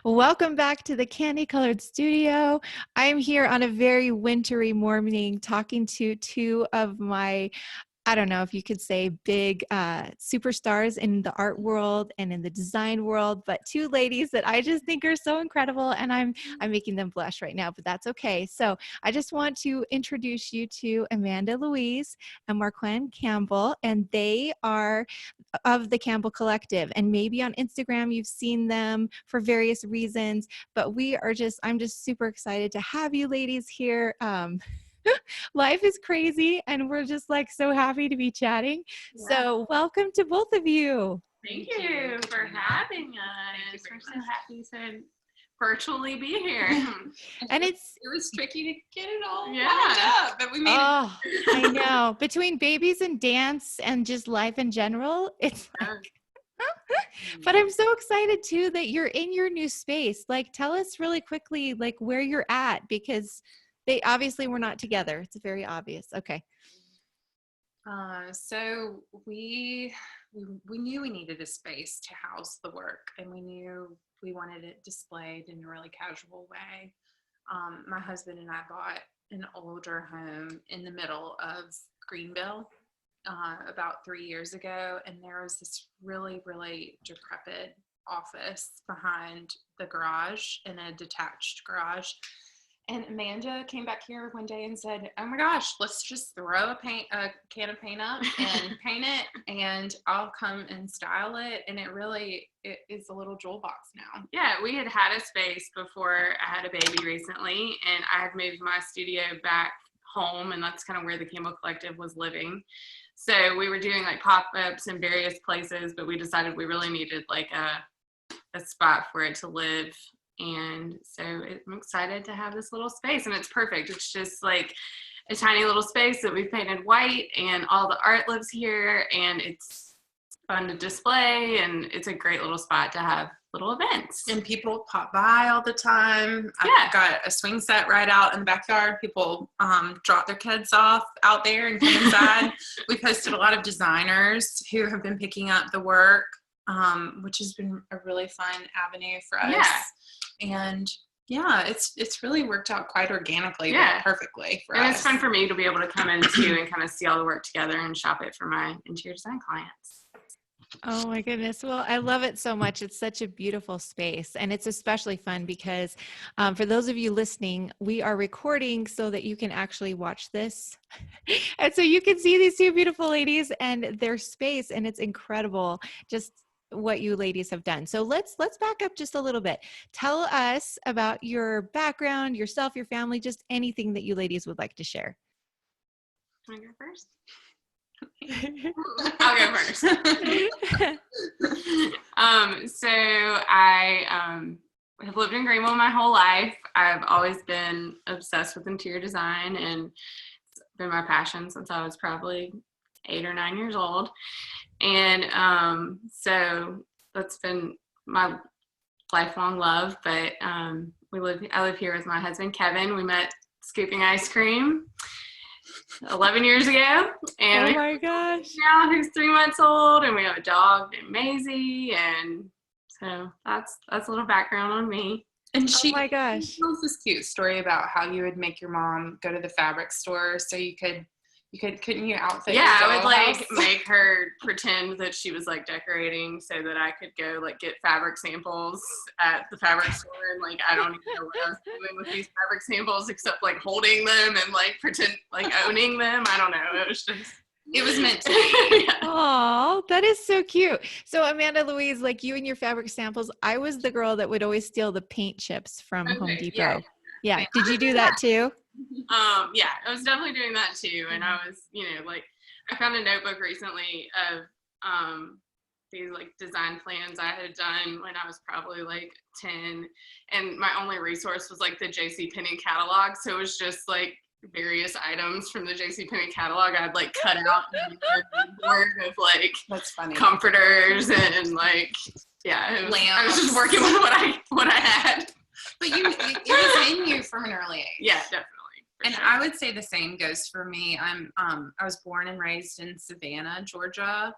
Welcome back to the Candy Colored Studio. I'm here on a very wintry morning talking to two of my, I don't know if you could say big superstars in the art world and in the design world, but two ladies that I just think are so incredible, and I'm making them blush right now, but that's okay. So I just want to introduce you to Amanda Louise and Marquin Campbell, and they are of the Campbell Collective. And maybe on Instagram you've seen them for various reasons, but I'm just super excited to have you ladies here. Life is crazy and we're just like so happy to be chatting. Yeah. So welcome to both of you. Thank you for having us. We're so happy to virtually be here. And it was tricky to get it all lined Yeah. up, but we made it. I know. Between babies and dance and just life in general, it's like but I'm so excited too that you're in your new space. Like, tell us really quickly like where you're at, because they obviously were not together. It's very obvious. Okay. So we knew we needed a space to house the work, and we knew we wanted it displayed in a really casual way. My husband and I bought an older home in the middle of Greenville about 3 years ago, and there was this really, really decrepit office behind the garage, in a detached garage. And Amanda came back here one day and said, "Oh my gosh, let's just throw a can of paint up and paint it, and I'll come and style it." And it is a little jewel box now. Yeah, we had a space before I had a baby recently, and I had moved my studio back home, and that's kind of where the Campbell Collective was living. So we were doing like pop-ups in various places, but we decided we really needed like a spot for it to live. And so I'm excited to have this little space, and it's perfect. It's just like a tiny little space that we've painted white, and all the art lives here, and it's fun to display, and it's a great little spot to have little events. And people pop by all the time. Yeah. I've got a swing set right out in the backyard. People drop their kids off out there and come inside. We've hosted a lot of designers who have been picking up the work, which has been a really fun avenue for us. Yeah. And yeah, it's really worked out quite organically, but perfectly for us. And it's fun for me to be able to come in too and kind of see all the work together and shop it for my interior design clients. Oh my goodness. Well, I love it so much. It's such a beautiful space, and it's especially fun because for those of you listening, we are recording so that you can actually watch this. And so you can see these two beautiful ladies and their space, and it's incredible just what you ladies have done. So let's back up just a little bit. Tell us about your background, yourself, your family, just anything that you ladies would like to share. Can I go first? I'll go first. So I have lived in Greenville my whole life. I've always been obsessed with interior design, and it's been my passion since I was probably 8 or 9 years old. And so that's been my lifelong love. But I live here with my husband, Kevin. We met scooping ice cream 11 years ago. And oh my gosh. Now who's 3 months old, and we have a dog named Maisie. And so that's a little background on me. And oh my gosh. She tells this cute story about how you would make your mom go to the fabric store so couldn't you outfit your I would house? make her pretend that she was like decorating so that I could go like get fabric samples at the fabric store, and like I don't even know what I was doing with these fabric samples except like holding them and like pretend like owning them. I don't know. It was meant to be. Oh, that is so cute. So Amanda Louise, like you and your fabric samples, I was the girl that would always steal the paint chips from Home Depot. Yeah. Did you do that too? Yeah, I was definitely doing that too. And I was, like I found a notebook recently of these like design plans I had done when I was probably like 10. And my only resource was like the JCPenney catalog. So it was just like various items from the JCPenney catalog I'd like cut out and board of like that's funny comforters and like lamps. I was just working with what I had. But it was in you from an early age. Yeah, definitely. And sure. I would say the same goes for me. I was born and raised in Savannah, Georgia,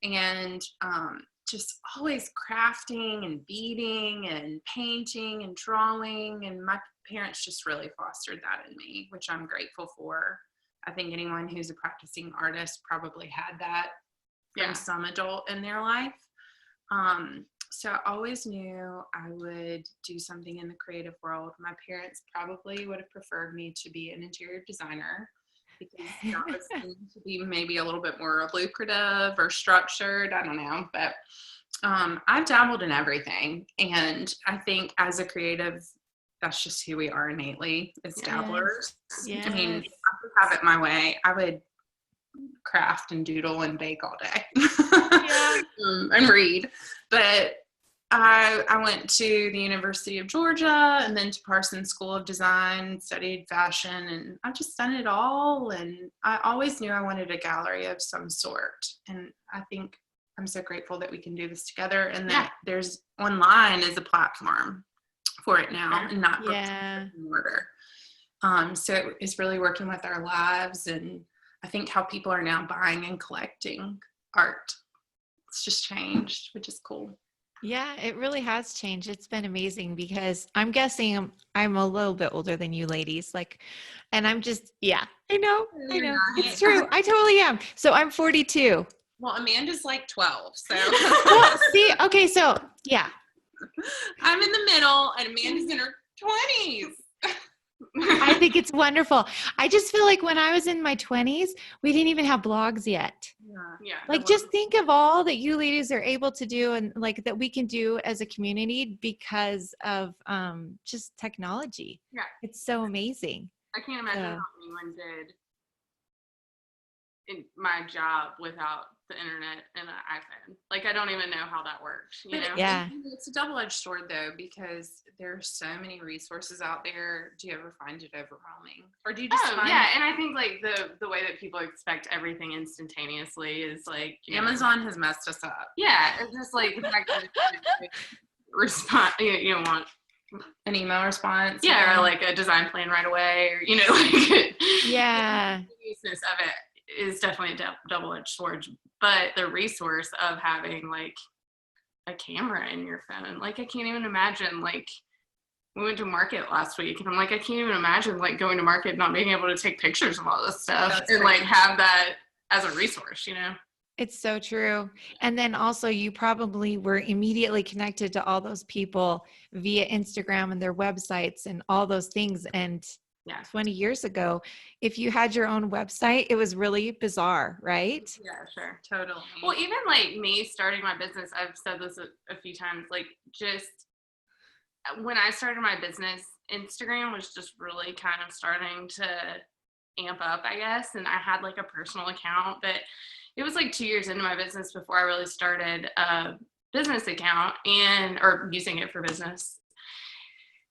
and just always crafting and beading and painting and drawing. And my parents just really fostered that in me, which I'm grateful for. I think anyone who's a practicing artist probably had that from some adult in their life. So I always knew I would do something in the creative world. My parents probably would have preferred me to be an interior designer because that was seemed to be maybe a little bit more lucrative or structured. I don't know. But I've dabbled in everything. And I think as a creative, that's just who we are innately as dabblers. Yes. I mean, if I could have it my way, I would craft and doodle and bake all day and read. But I went to the University of Georgia and then to Parsons School of Design, studied fashion, and I've just done it all. And I always knew I wanted a gallery of some sort. And I think I'm so grateful that we can do this together and that there's online is a platform for it now and not in order. So it's really working with our lives, and I think how people are now buying and collecting art. It's just changed, which is cool. Yeah, it really has changed. It's been amazing because I'm guessing I'm a little bit older than you ladies. And I'm just, I know. It's true. I totally am. So I'm 42. Well, Amanda's like 12. So well, see, okay. So I'm in the middle and Amanda's in her 20s. I think it's wonderful. I just feel like when I was in my 20s, we didn't even have blogs yet. Like, just think of all that you ladies are able to do and like that we can do as a community because of just technology. Yeah. It's so amazing. I can't imagine how anyone did in my job without the internet and an iPhone. Like, I don't even know how that works, you know? Yeah. It's a double-edged sword, though, because there's so many resources out there. Do you ever find it overwhelming? Or do you just find and I think, like, the way that people expect everything instantaneously is, like, Amazon has messed us up. Yeah, it's just, like, the fact that respond, you don't want an email response. Yeah, or, like, a design plan right away, or, you know, like, the useless of it is definitely a double-edged sword, but the resource of having like a camera in your phone, like I can't even imagine, like we went to market last week and I'm like, I can't even imagine like going to market not being able to take pictures of all this stuff and like have that as a resource, you know? It's so true. And then also you probably were immediately connected to all those people via Instagram and their websites and all those things. And 20 years ago, if you had your own website, it was really bizarre, right? Yeah, sure. Totally. Well, even like me starting my business, I've said this a few times, like just when I started my business, Instagram was just really kind of starting to amp up, I guess. And I had like a personal account, but it was like 2 years into my business before I really started a business account or using it for business.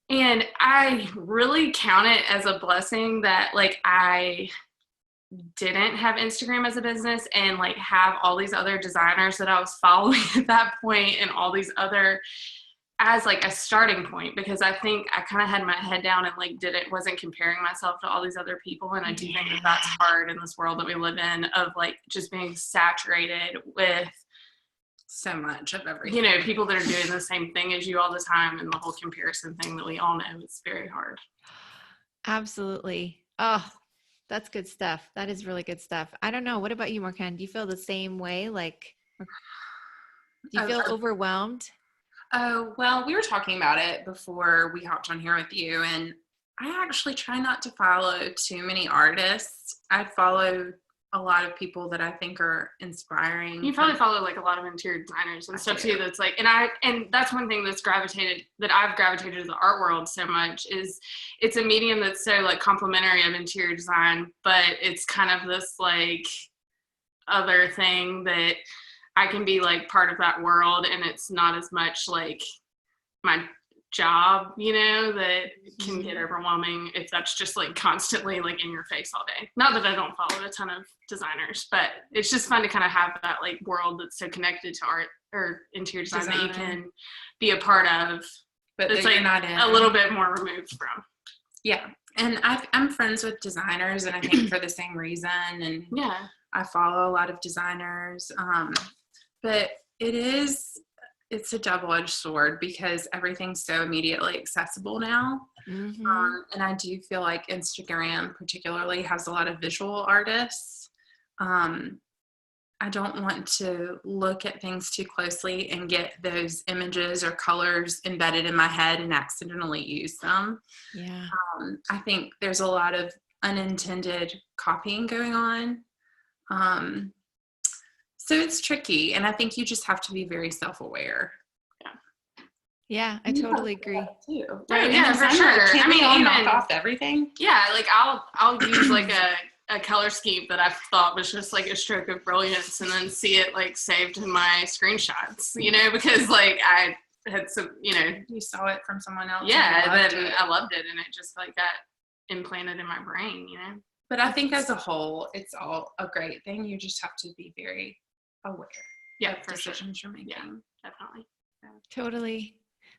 And I really count it as a blessing that like I didn't have Instagram as a business and like have all these other designers that I was following at that point and all these other as like a starting point, because I think I kind of had my head down and like wasn't comparing myself to all these other people. And I do think that that's hard in this world that we live in of like just being saturated with so much of everything, you know, people that are doing the same thing as you all the time, and the whole comparison thing that we all know is very hard. Absolutely. Oh, that's good stuff. That is really good stuff. I don't know. What about you, Marquin? Do you feel the same way? Like, do you feel overwhelmed? Oh, well, we were talking about it before we hopped on here with you, and I actually try not to follow too many artists. I follow a lot of people that I think are inspiring. You probably follow like a lot of interior designers and stuff too. That's like, and that's one thing that I've gravitated to the art world so much is it's a medium that's so like complementary of interior design, but it's kind of this like other thing that I can be like part of that world, and it's not as much like my job, you know, that can get overwhelming if that's just like constantly like in your face all day. Not that I don't follow a ton of designers, but it's just fun to kind of have that like world that's so connected to art or interior design that you can be a part of, but it's like not a little bit more removed from. Yeah. And I'm friends with designers, and I think for the same reason, and I follow a lot of designers, but it's a double-edged sword because everything's so immediately accessible now. And I do feel like Instagram particularly has a lot of visual artists. I don't want to look at things too closely and get those images or colors embedded in my head and accidentally use them. Yeah. I think there's a lot of unintended copying going on. So it's tricky, and I think you just have to be very self-aware. Yeah, I totally agree. Too, right? right? Yeah, for sure. Can't we all even knock off everything? Yeah, like I'll use like a color scheme that I thought was just like a stroke of brilliance, and then see it like saved in my screenshots, because like I had some, you saw it from someone else. Yeah, then I loved it, and it just like got implanted in my brain, But I think as a whole, it's all a great thing. You just have to be very aware. Yeah, of for decisions sure. you're making. Yeah, definitely. Totally.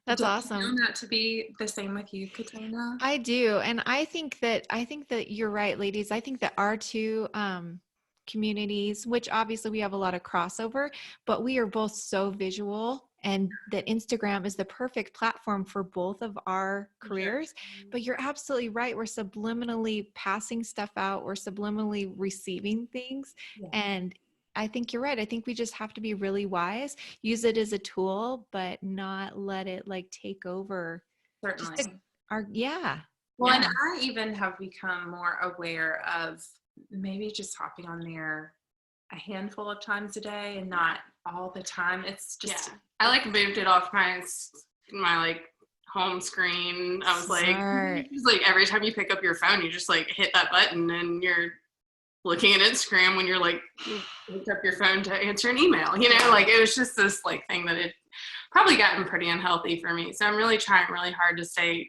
That's Do you awesome. find that to be the same with you, Katrina? I do. And I think that you're right, ladies. I think that our two communities, which obviously we have a lot of crossover, but we are both so visual, and that Instagram is the perfect platform for both of our careers. Sure. But you're absolutely right. We're subliminally passing stuff out. We're subliminally receiving things. Yeah. And I think you're right. I think we just have to be really wise, use it as a tool, but not let it like take over. Certainly. Yeah. Well, and I even have become more aware of maybe just hopping on there a handful of times a day and not all the time. It's just I like moved it off my like home screen. I was like every time you pick up your phone, you just like hit that button and you're looking at Instagram when you're like you pick up your phone to answer an email. Like it was just this like thing that it probably gotten pretty unhealthy for me. So I'm really trying really hard to stay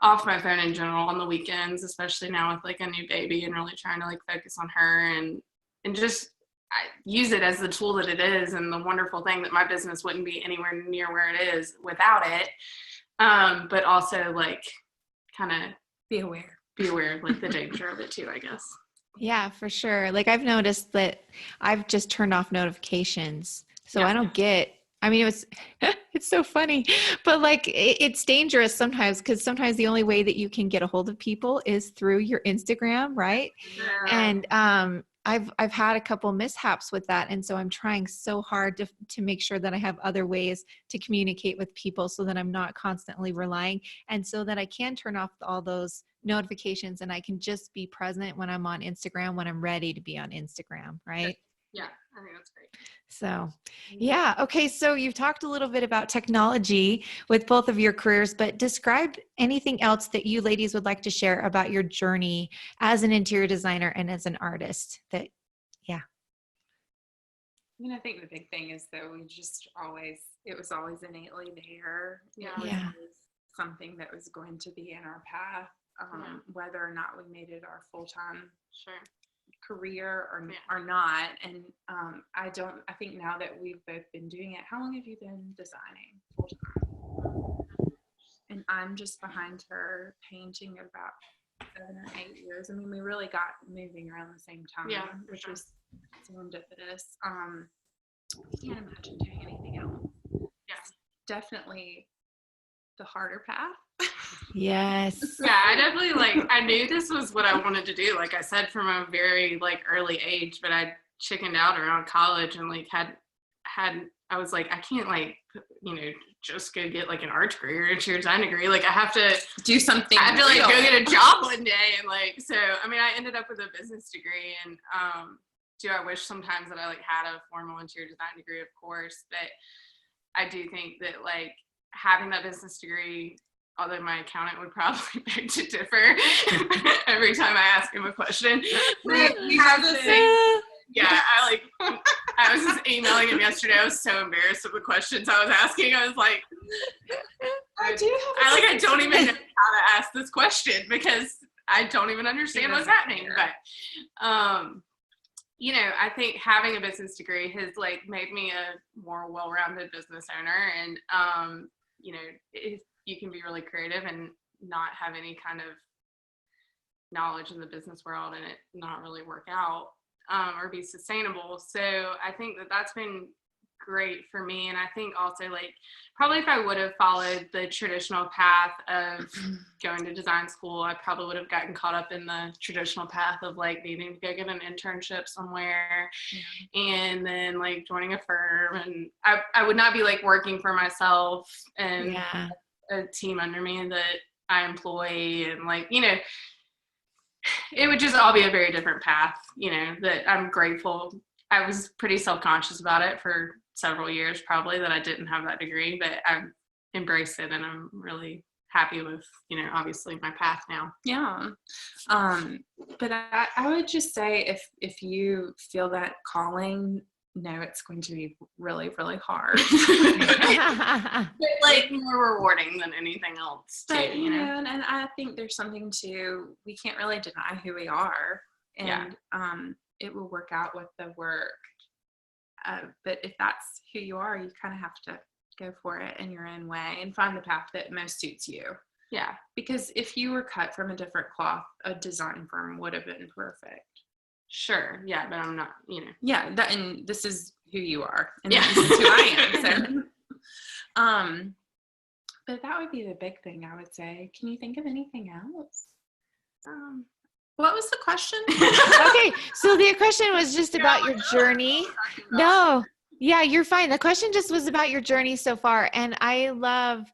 off my phone in general on the weekends, especially now with like a new baby, and really trying to like focus on her and just use it as the tool that it is, and the wonderful thing that my business wouldn't be anywhere near where it is without it. But also like kind of be aware of like the danger of it too, I guess. Yeah, for sure. Like I've noticed that I've just turned off notifications. So I don't get, it's so funny, but like it's dangerous sometimes, because sometimes the only way that you can get a hold of people is through your Instagram, right? Yeah. And I've had a couple mishaps with that. And so I'm trying so hard to make sure that I have other ways to communicate with people, so that I'm not constantly relying, and so that I can turn off all those notifications and I can just be present when I'm on Instagram, when I'm ready to be on Instagram. Right. Yeah. I think that's great. So, yeah. Okay. So you've talked a little bit about technology with both of your careers, but describe anything else that you ladies would like to share about your journey as an interior designer and as an artist. I think the big thing is that it was always innately there. Yeah. It was always something that was going to be in our path, whether or not we made it our full-time career or not. And I think now that we've both been doing it, how long have you been designing full-time? And I'm just behind her painting at about 7 or 8 years. I mean, we really got moving around the same time, which was serendipitous. I can't imagine doing anything else. Yes. Definitely the harder path. Yes. Yeah, I definitely I knew this was what I wanted to do. Like I said, from a very early age, but I chickened out around college and I was like, I can't just go get an art degree or an interior design degree. Like I have to do something. I have to go get a job one day. And so, I ended up with a business degree, and do I wish sometimes that I had a formal interior design degree, of course, but I do think that having that business degree, although my accountant would probably beg to differ every time I ask him a question. We have the same. Yeah, I was just emailing him yesterday. I was so embarrassed of the questions I was asking. I was like, I don't even know how to ask this question because I don't even understand what's happening. But I think having a business degree has made me a more well-rounded business owner, and you can be really creative and not have any kind of knowledge in the business world and it not really work out or be sustainable. So I think that that's been great for me. And I think also like probably if I would have followed the traditional path of going to design school, I probably would have gotten caught up in the traditional path of like needing to go get an internship somewhere and then like joining a firm. And I would not be like working for myself and a team under me that I employ, and like, you know, it would just all be a very different path, you know, that I'm grateful. I was pretty self-conscious about it for several years, probably, that I didn't have that degree, but I've embraced it and I'm really happy with, you know, obviously my path now. Yeah. But I would just say if you feel that calling, no, it's going to be really, really hard. But like more rewarding than anything else too, but, you know? and I think there's something to, we can't really deny who we are, and it will work out with the work. But if that's who you are, you kind of have to go for it in your own way and find the path that most suits you. Yeah. Because if you were cut from a different cloth, a design firm would have been perfect. Sure. Yeah, but I'm not, you know. Yeah, and this is who you are, and this is who I am. So, but that would be the big thing, I would say. Can you think of anything else? What was the question? Okay, so the question was just about your journey. No, yeah, you're fine. The question just was about your journey so far, and I love,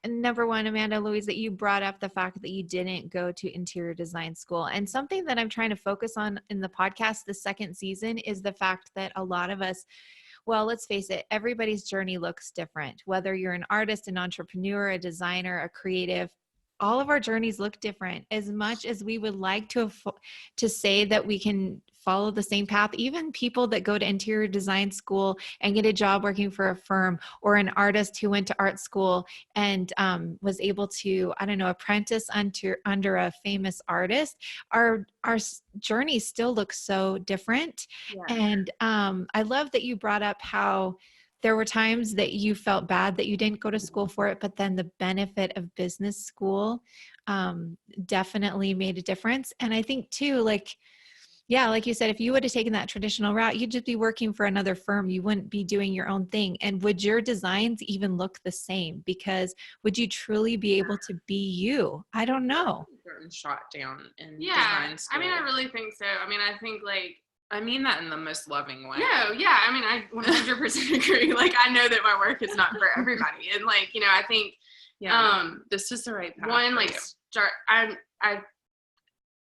number one, Amanda, Louise, that you brought up the fact that you didn't go to interior design school. And something that I'm trying to focus on in the podcast, the second season, is the fact that a lot of us, well, let's face it, everybody's journey looks different. Whether you're an artist, an entrepreneur, a designer, a creative, all of our journeys look different. As much as we would like to say that we can follow the same path, even people that go to interior design school and get a job working for a firm, or an artist who went to art school and was able to, I don't know, apprentice under a famous artist, our journey still looks so different. Yeah. And I love that you brought up how there were times that you felt bad that you didn't go to school for it, but then the benefit of business school definitely made a difference. And I think too, like you said, if you would have taken that traditional route, you'd just be working for another firm. You wouldn't be doing your own thing. And would your designs even look the same? Because would you truly be able to be you? I don't know. Shot down in design school. I mean, I really think so. I mean, I think like, I mean that in the most loving way. No, yeah. I mean, I 100% agree. Like, I know that my work is not for everybody. And like, you know, I think, this is the right path. One, like I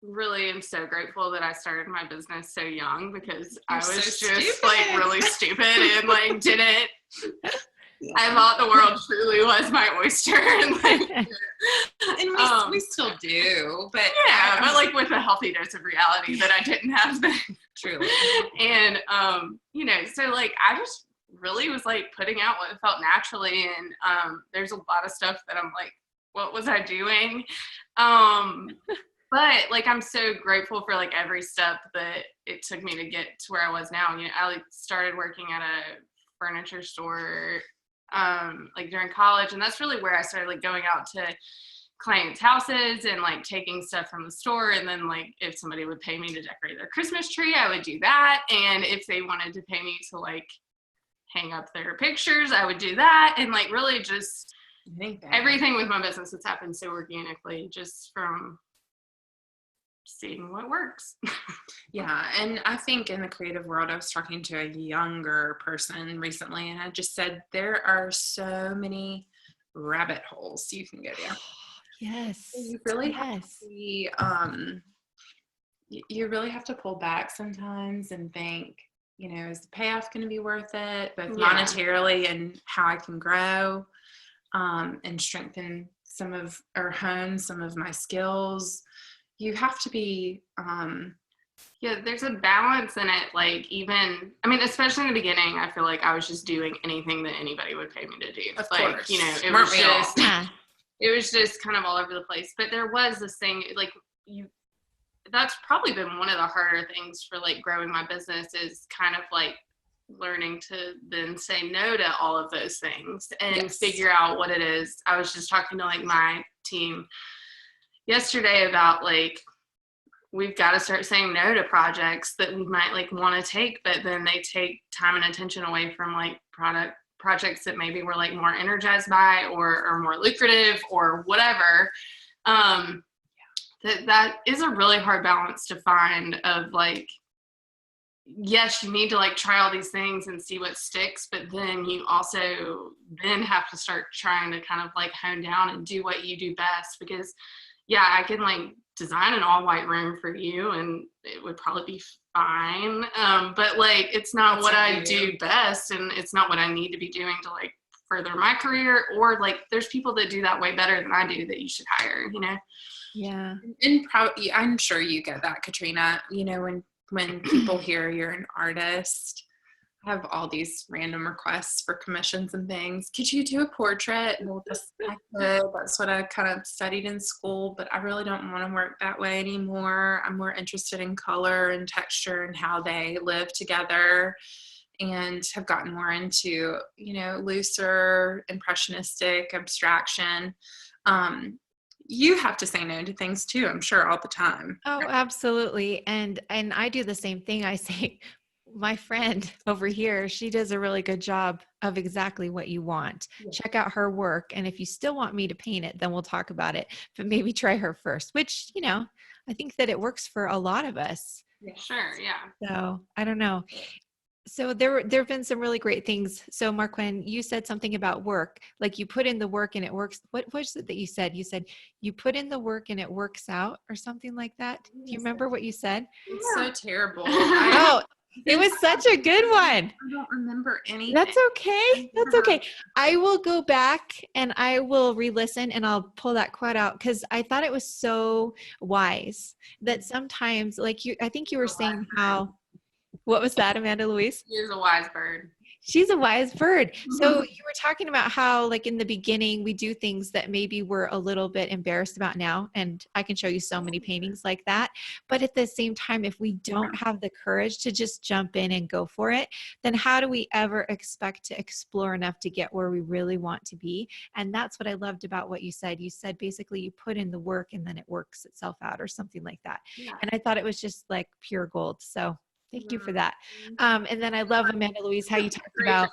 really am so grateful that I started my business so young, because I was just like really stupid and like didn't. I thought the world truly was my oyster, and like, and we still do, but but like with a healthy dose of reality that I didn't have then. Truly. And you know, so like I just really was like putting out what felt naturally, and there's a lot of stuff that I'm like, what was I doing? But like I'm so grateful for like every step that it took me to get to where I was now. You know, I like started working at a furniture store like during college, and that's really where I started like going out to clients' houses and like taking stuff from the store, and then like if somebody would pay me to decorate their Christmas tree, I would do that, and if they wanted to pay me to like hang up their pictures, I would do that. And like really just everything with my business has happened so organically, just from seeing what works. Yeah. And I think in the creative world, I was talking to a younger person recently, and I just said, there are so many rabbit holes you can go down. Yes. You really have to be, you really have to pull back sometimes and think, you know, is the payoff going to be worth it, both monetarily and how I can grow and strengthen hone some of my skills. You have to be, there's a balance in it. Like even, I mean, especially in the beginning, I feel like I was just doing anything that anybody would pay me to do. Of like, course. You know, it was just kind of all over the place. But there was this thing, like that's probably been one of the harder things for like growing my business, is kind of like learning to then say no to all of those things and figure out what it is. I was just talking to like my team yesterday about like we've got to start saying no to projects that we might like want to take, but then they take time and attention away from like projects that maybe we're like more energized by or more lucrative or whatever. That is a really hard balance to find of like, yes, you need to like try all these things and see what sticks, but then you also then have to start trying to kind of like hone down and do what you do best. Because yeah, I can like design an all white room for you and it would probably be fine. But like, it's not what I do best, and it's not what I need to be doing to like further my career, or like there's people that do that way better than I do that you should hire, you know? Yeah. And probably, I'm sure you get that, Katrina, you know, when people hear you're an artist, I have all these random requests for commissions and things. Could you do a portrait? Well, I could. That's what I kind of studied in school, but I really don't want to work that way anymore. I'm more interested in color and texture and how they live together, and have gotten more into, you know, looser, impressionistic abstraction. You have to say no to things too, I'm sure, all the time. Oh, absolutely. And I do the same thing. I say, my friend over here, she does a really good job of exactly what you want. Yeah. Check out her work. And if you still want me to paint it, then we'll talk about it. But maybe try her first, which, you know, I think that it works for a lot of us. Yeah. Sure. Yeah. So I don't know. So there have been some really great things. So Marquin, you said something about work, like you put in the work and it works. What was it that you said? You said you put in the work and it works out, or something like that. Do you remember what you said? It's so terrible. Oh, it was such a good one. I don't remember anything. That's okay. That's okay. I will go back and I will re-listen and I'll pull that quote out, because I thought it was so wise that sometimes, like I think you were saying how. What was that, Amanda Louise? She's a wise bird. She's a wise bird. So you were talking about how, like, in the beginning, we do things that maybe we're a little bit embarrassed about now. And I can show you so many paintings like that. But at the same time, if we don't have the courage to just jump in and go for it, then how do we ever expect to explore enough to get where we really want to be? And that's what I loved about what you said. You said basically you put in the work and then it works itself out, or something like that. Yeah. And I thought it was just like pure gold. So thank you for that. And then I love, Amanda Louise, how you talked about,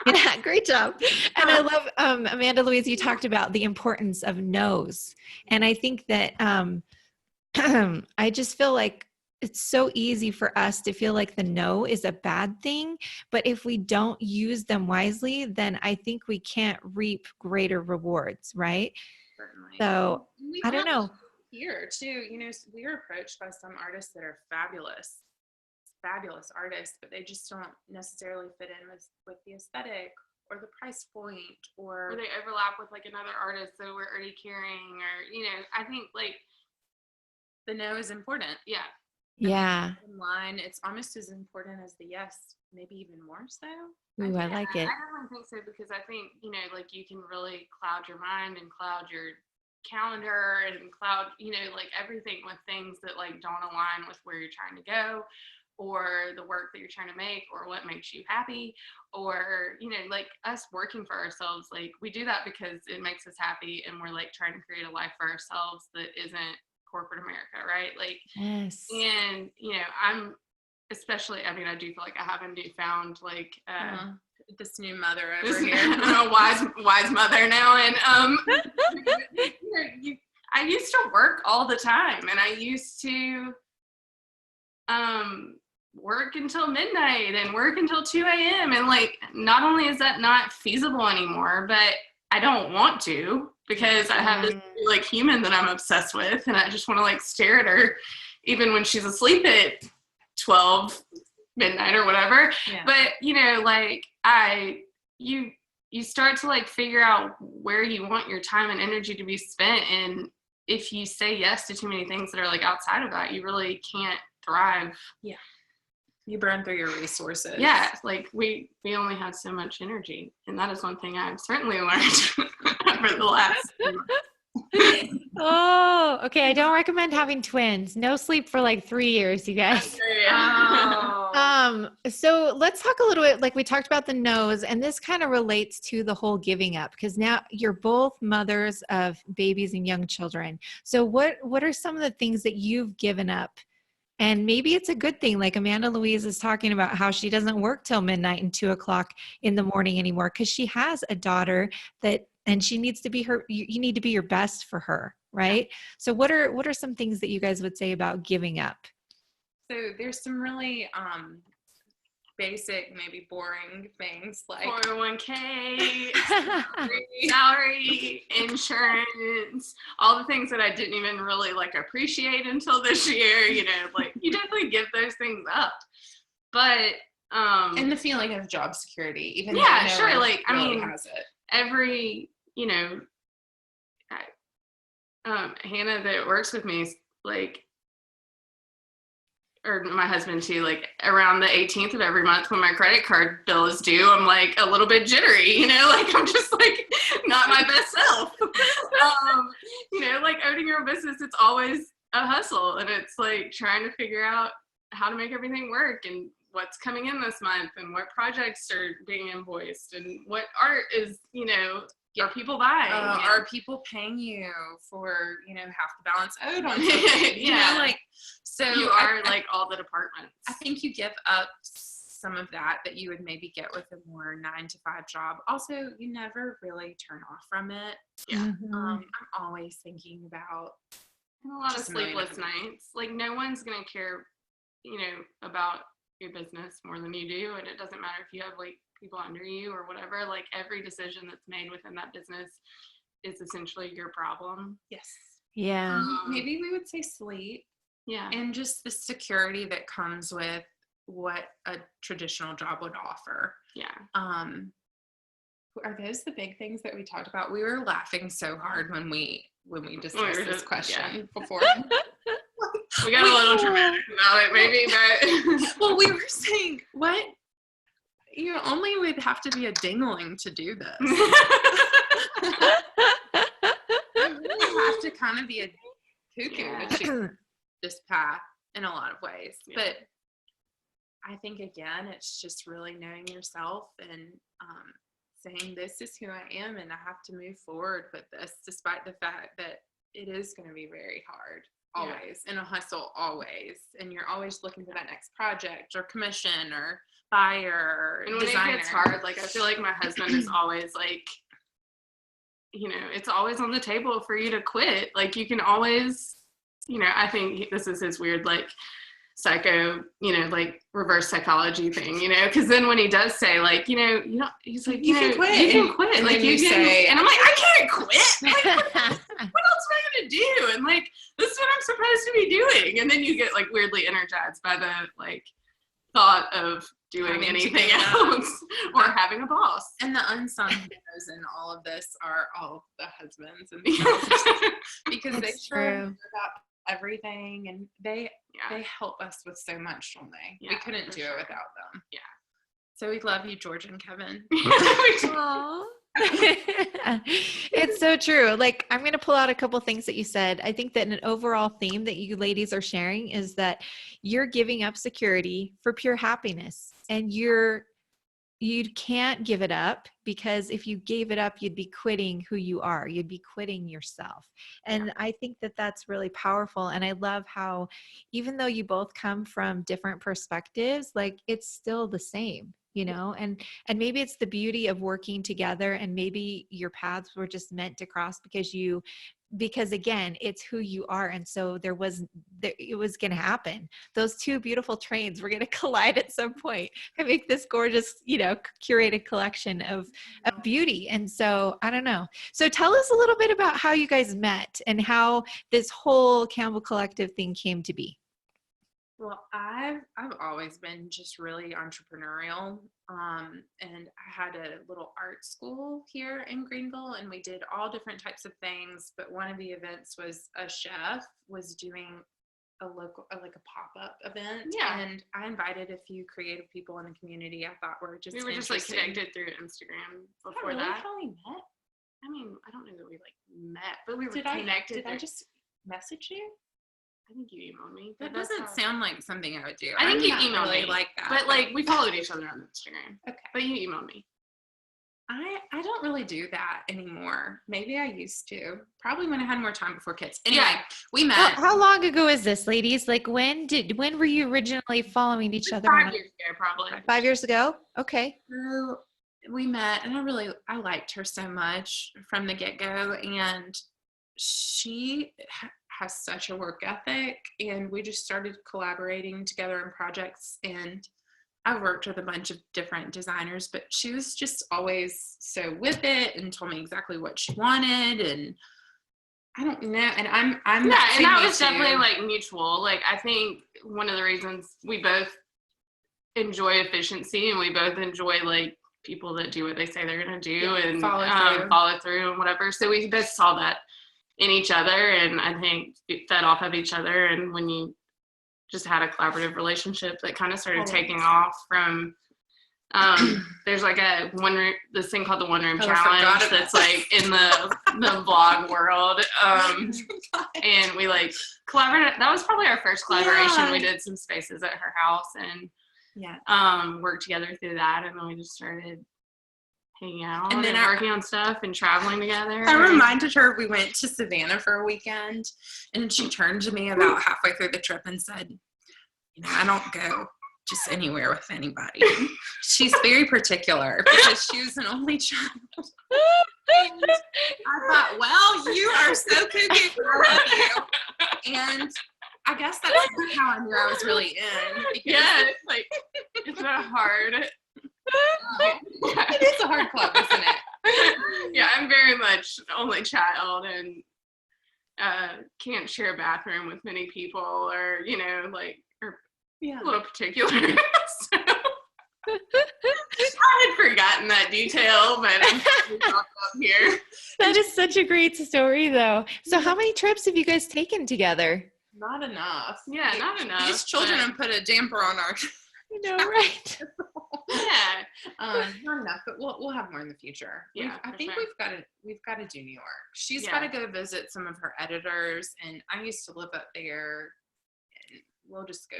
yeah, great job. And I love, Amanda Louise, you talked about the importance of no's. And I think that I just feel like it's so easy for us to feel like the no is a bad thing. But if we don't use them wisely, then I think we can't reap greater rewards, right? Certainly. So I don't know. Here too, you know, we are approached by some artists that are fabulous artists, but they just don't necessarily fit in with the aesthetic or the price point, or they overlap with like another artist that we're already carrying, or, you know, I think like the no is important. Yeah. Yeah. In line, it's almost as important as the yes, maybe even more so. Ooh, I like it. I definitely think so, because I think, you know, like you can really cloud your mind and cloud your calendar and cloud, you know, like everything with things that like don't align with where you're trying to go, or the work that you're trying to make, or what makes you happy, or, you know, like us working for ourselves, like we do that because it makes us happy, and we're like trying to create a life for ourselves that isn't corporate America, right? Like, yes. And, you know, I'm especially, I mean, I do feel like I have a newfound, like, this new mother over here. I'm a wise mother now. And, you know, I used to work all the time, and I used to, work until midnight and work until 2 a.m. And like, not only is that not feasible anymore, but I don't want to, because I have this like human that I'm obsessed with, and I just want to like stare at her even when she's asleep at 12 midnight or whatever. Yeah. But you know, like you start to like figure out where you want your time and energy to be spent. And if you say yes to too many things that are like outside of that, you really can't thrive. Yeah. You burn through your resources. Yeah, like we only have so much energy, and that is one thing I've certainly learned over the last few months. Oh, okay. I don't recommend having twins. No sleep for like 3 years, you guys. So let's talk a little bit, like we talked about the nose, and this kind of relates to the whole giving up, because now you're both mothers of babies and young children. So what are some of the things that you've given up? And maybe it's a good thing, like Amanda Louise is talking about how she doesn't work till midnight and 2 o'clock in the morning anymore because she has a daughter and she needs to be you need to be your best for her, right? So what are some things that you guys would say about giving up? So there's some really basic, maybe boring things like 401k, salary, insurance, all the things that I didn't even really like appreciate until this year, like you definitely give those things up. But and the feeling of job security, even yeah, though sure, like really I mean has it. every Hannah that works with me is like, or my husband too, like around the 18th of every month when my credit card bill is due, I'm like a little bit jittery, like I'm just like not my best self. Like owning your own business, it's always a hustle, and it's like trying to figure out how to make everything work and what's coming in this month and what projects are being invoiced and what art is, are people buying? Are people paying you for, half the balance owed on something? So you are like all the departments. I think you give up some of that you would maybe get with a more 9-to-5 job. Also, you never really turn off from it. Yeah. I'm always thinking about a lot of sleepless nights. Like no one's going to care, about your business more than you do. And it doesn't matter if you have like people under you or whatever, like every decision that's made within that business is essentially your problem. Yes. Yeah. Maybe we would say sleep. Yeah. And just the security that comes with what a traditional job would offer. Yeah. Are those the big things that we talked about? We were laughing so hard when we discussed this question before. We got a little dramatic about it, maybe, but well, we were saying what you only would have to be a dingling to do this. You really have to kind of be a cuckoo to choose this path in a lot of ways. Yeah. But I think again, it's just really knowing yourself and saying this is who I am and I have to move forward with this, despite the fact that it is going to be very hard. Always in a hustle, always, and you're always looking for that next project or commission or buyer. And when designer. It gets hard, like I feel like my husband is always like, it's always on the table for you to quit. Like you can always, I think this is his weird like psycho, like reverse psychology thing, because then when he does say like, he's like, you can quit. You can quit. And like you can say, and I'm like, I can't quit. Like, what else am I gonna do? And like, this is what I'm supposed to be doing. And then you get like weirdly energized by the like thought of doing anything else or having a boss. And the unsung heroes in all of this are all the husbands and the because they care about everything and they help us with so much, don't they? We couldn't do it without them. Yeah. So we love you, George and Kevin. It's so true. Like I'm going to pull out a couple things that you said. I think that an overall theme that you ladies are sharing is that you're giving up security for pure happiness, and you can't give it up, because if you gave it up, you'd be quitting who you are. You'd be quitting yourself. And I think that that's really powerful. And I love how, even though you both come from different perspectives, like it's still the same, and maybe it's the beauty of working together, and maybe your paths were just meant to cross because again, it's who you are. And so it was going to happen. Those two beautiful trains were going to collide at some point and make this gorgeous, curated collection of beauty. And so I don't know. So tell us a little bit about how you guys met and how this whole Campbell Collective thing came to be. Well, I've always been just really entrepreneurial, and I had a little art school here in Greenville, and we did all different types of things. But one of the events was a chef was doing a like a pop-up event, and I invited a few creative people in the community. I thought we were just like connected through Instagram before that. How we met? I mean, I don't know that we like met, but we were Did connected. I just message you? I think you emailed me. That doesn't sound like something I would do. I think you not emailed really me, like that. but like we followed each other on Instagram. Okay. But you emailed me. I don't really do that anymore. Maybe I used to. Probably when I had more time before kids. Anyway, we met. How long ago is this, ladies? Like when were you originally following each other? 5 years ago, probably. 5 years ago? Okay. So we met, and I liked her so much from the get-go, and she has such a work ethic, and we just started collaborating together on projects. And I've worked with a bunch of different designers, but she was just always so with it and told me exactly what she wanted. And I don't know. And I'm yeah, and that was definitely like mutual. Like I think one of the reasons we both enjoy efficiency, and we both enjoy like people that do what they say they're gonna do and follow through and whatever. So we both saw that in each other, and I think it fed off of each other. And when you just had a collaborative relationship that kind of started taking off from there's like this thing called the one room challenge that's like in the blog world, and we like collaborated. That was probably our first collaboration. We did some spaces at her house and worked together through that, and then we just started hanging out and then working on stuff and traveling together. I reminded her we went to Savannah for a weekend, and she turned to me about halfway through the trip and said, I don't go just anywhere with anybody. She's very particular because she was an only child. And I thought, well, you are so kooky. I love you. And I guess that's how I knew I was really in. Yeah, it's a hard. It is a hard club, isn't it? Yeah, I'm very much only child and can't share a bathroom with many people, or a little particular. So, I had forgotten that detail, but I'm up here. That is such a great story, though. So, how many trips have you guys taken together? Not enough. Yeah, not enough. These children have put a damper on our. You know, right? Yeah, not enough, but we'll have more in the future. Yeah, I think we've got to do New York. She's got to go visit some of her editors, and I used to live up there, and we'll just go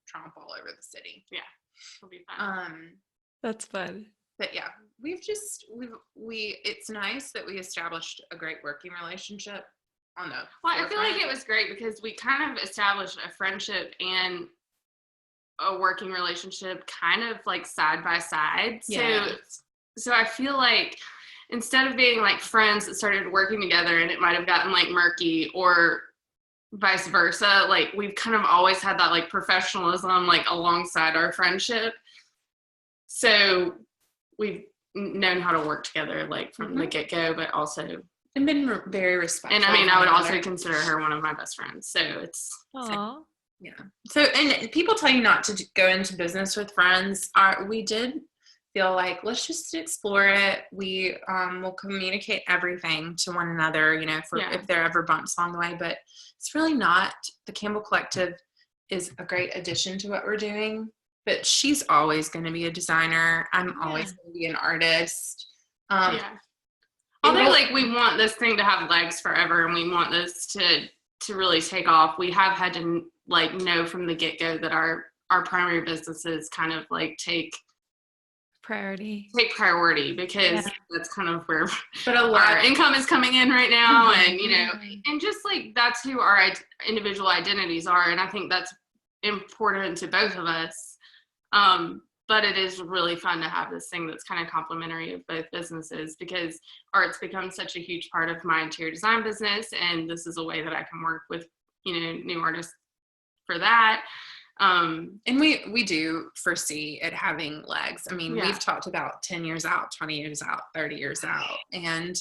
tromp all over the city. Yeah, it'll be fun. That's fun. But yeah, it's nice that we established a great working relationship on the. Well, I feel like it was great because we kind of established a friendship and a working relationship kind of like side by side. So I feel like instead of being like friends that started working together and it might have gotten like murky or vice versa, like we've kind of always had that like professionalism like alongside our friendship. So we've known how to work together like from the get-go, but also and been very respectful. And I mean, I would also consider her one of my best friends. So it's yeah. So, and people tell you not to go into business with friends. We did feel like, let's just explore it. We will communicate everything to one another, if there are ever bumps along the way, but it's really not. The Campbell Collective is a great addition to what we're doing, but she's always going to be a designer. I'm always going to be an artist. Although like we want this thing to have legs forever and we want this to really take off, we have had to like know from the get-go that our primary businesses kind of like take priority because that's kind of where our income is coming in right now. And and just like that's who our individual identities are, and I think that's important to both of us. But it is really fun to have this thing that's kind of complementary of both businesses because art's become such a huge part of my interior design business, and this is a way that I can work with new artists for that. And we do foresee it having legs. I mean, we've talked about 10 years out, 20 years out, 30 years out, and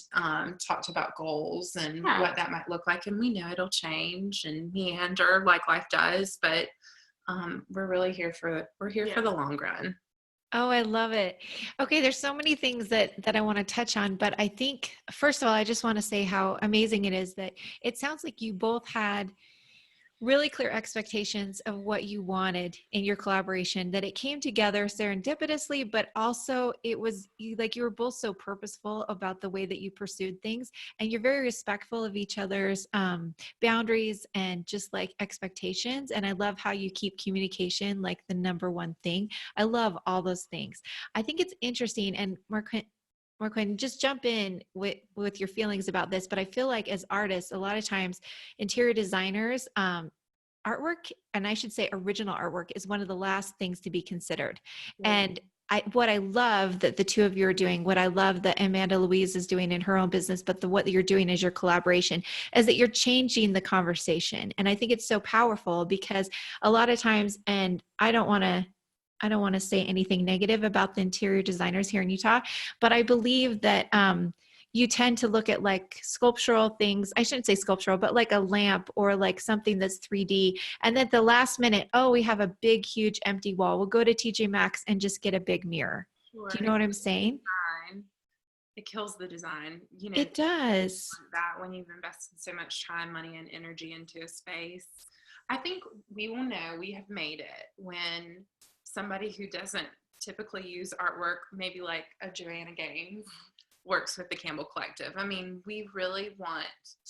talked about goals and what that might look like. And we know it'll change and meander like life does, but we're really here for the long run. Oh, I love it. Okay. There's so many things that I want to touch on, but I think first of all, I just want to say how amazing it is that it sounds like you both had really clear expectations of what you wanted in your collaboration, that it came together serendipitously, but also it was like you were both so purposeful about the way that you pursued things, and you're very respectful of each other's boundaries and just like expectations. And I love how you keep communication like the number one thing. I love all those things. I think it's interesting, and Marquin, just jump in with your feelings about this, but I feel like as artists, a lot of times interior designers, artwork, and I should say original artwork, is one of the last things to be considered. Yeah. And what I love that the two of you are doing, what I love that Amanda Louise is doing in her own business, but what you're doing is your collaboration, is that you're changing the conversation. And I think it's so powerful because a lot of times, and I don't want to say anything negative about the interior designers here in Utah, but I believe that you tend to look at like sculptural things. I shouldn't say sculptural, but like a lamp or like something that's 3D. And then at the last minute, oh, we have a big, huge empty wall. We'll go to TJ Maxx and just get a big mirror. Sure. Do you know what I'm saying? It kills the design. You know, it does. That when you've invested so much time, money, and energy into a space, I think we will know we have made it when somebody who doesn't typically use artwork, maybe like a Joanna Gaines, works with the Campbell Collective. I mean, we really want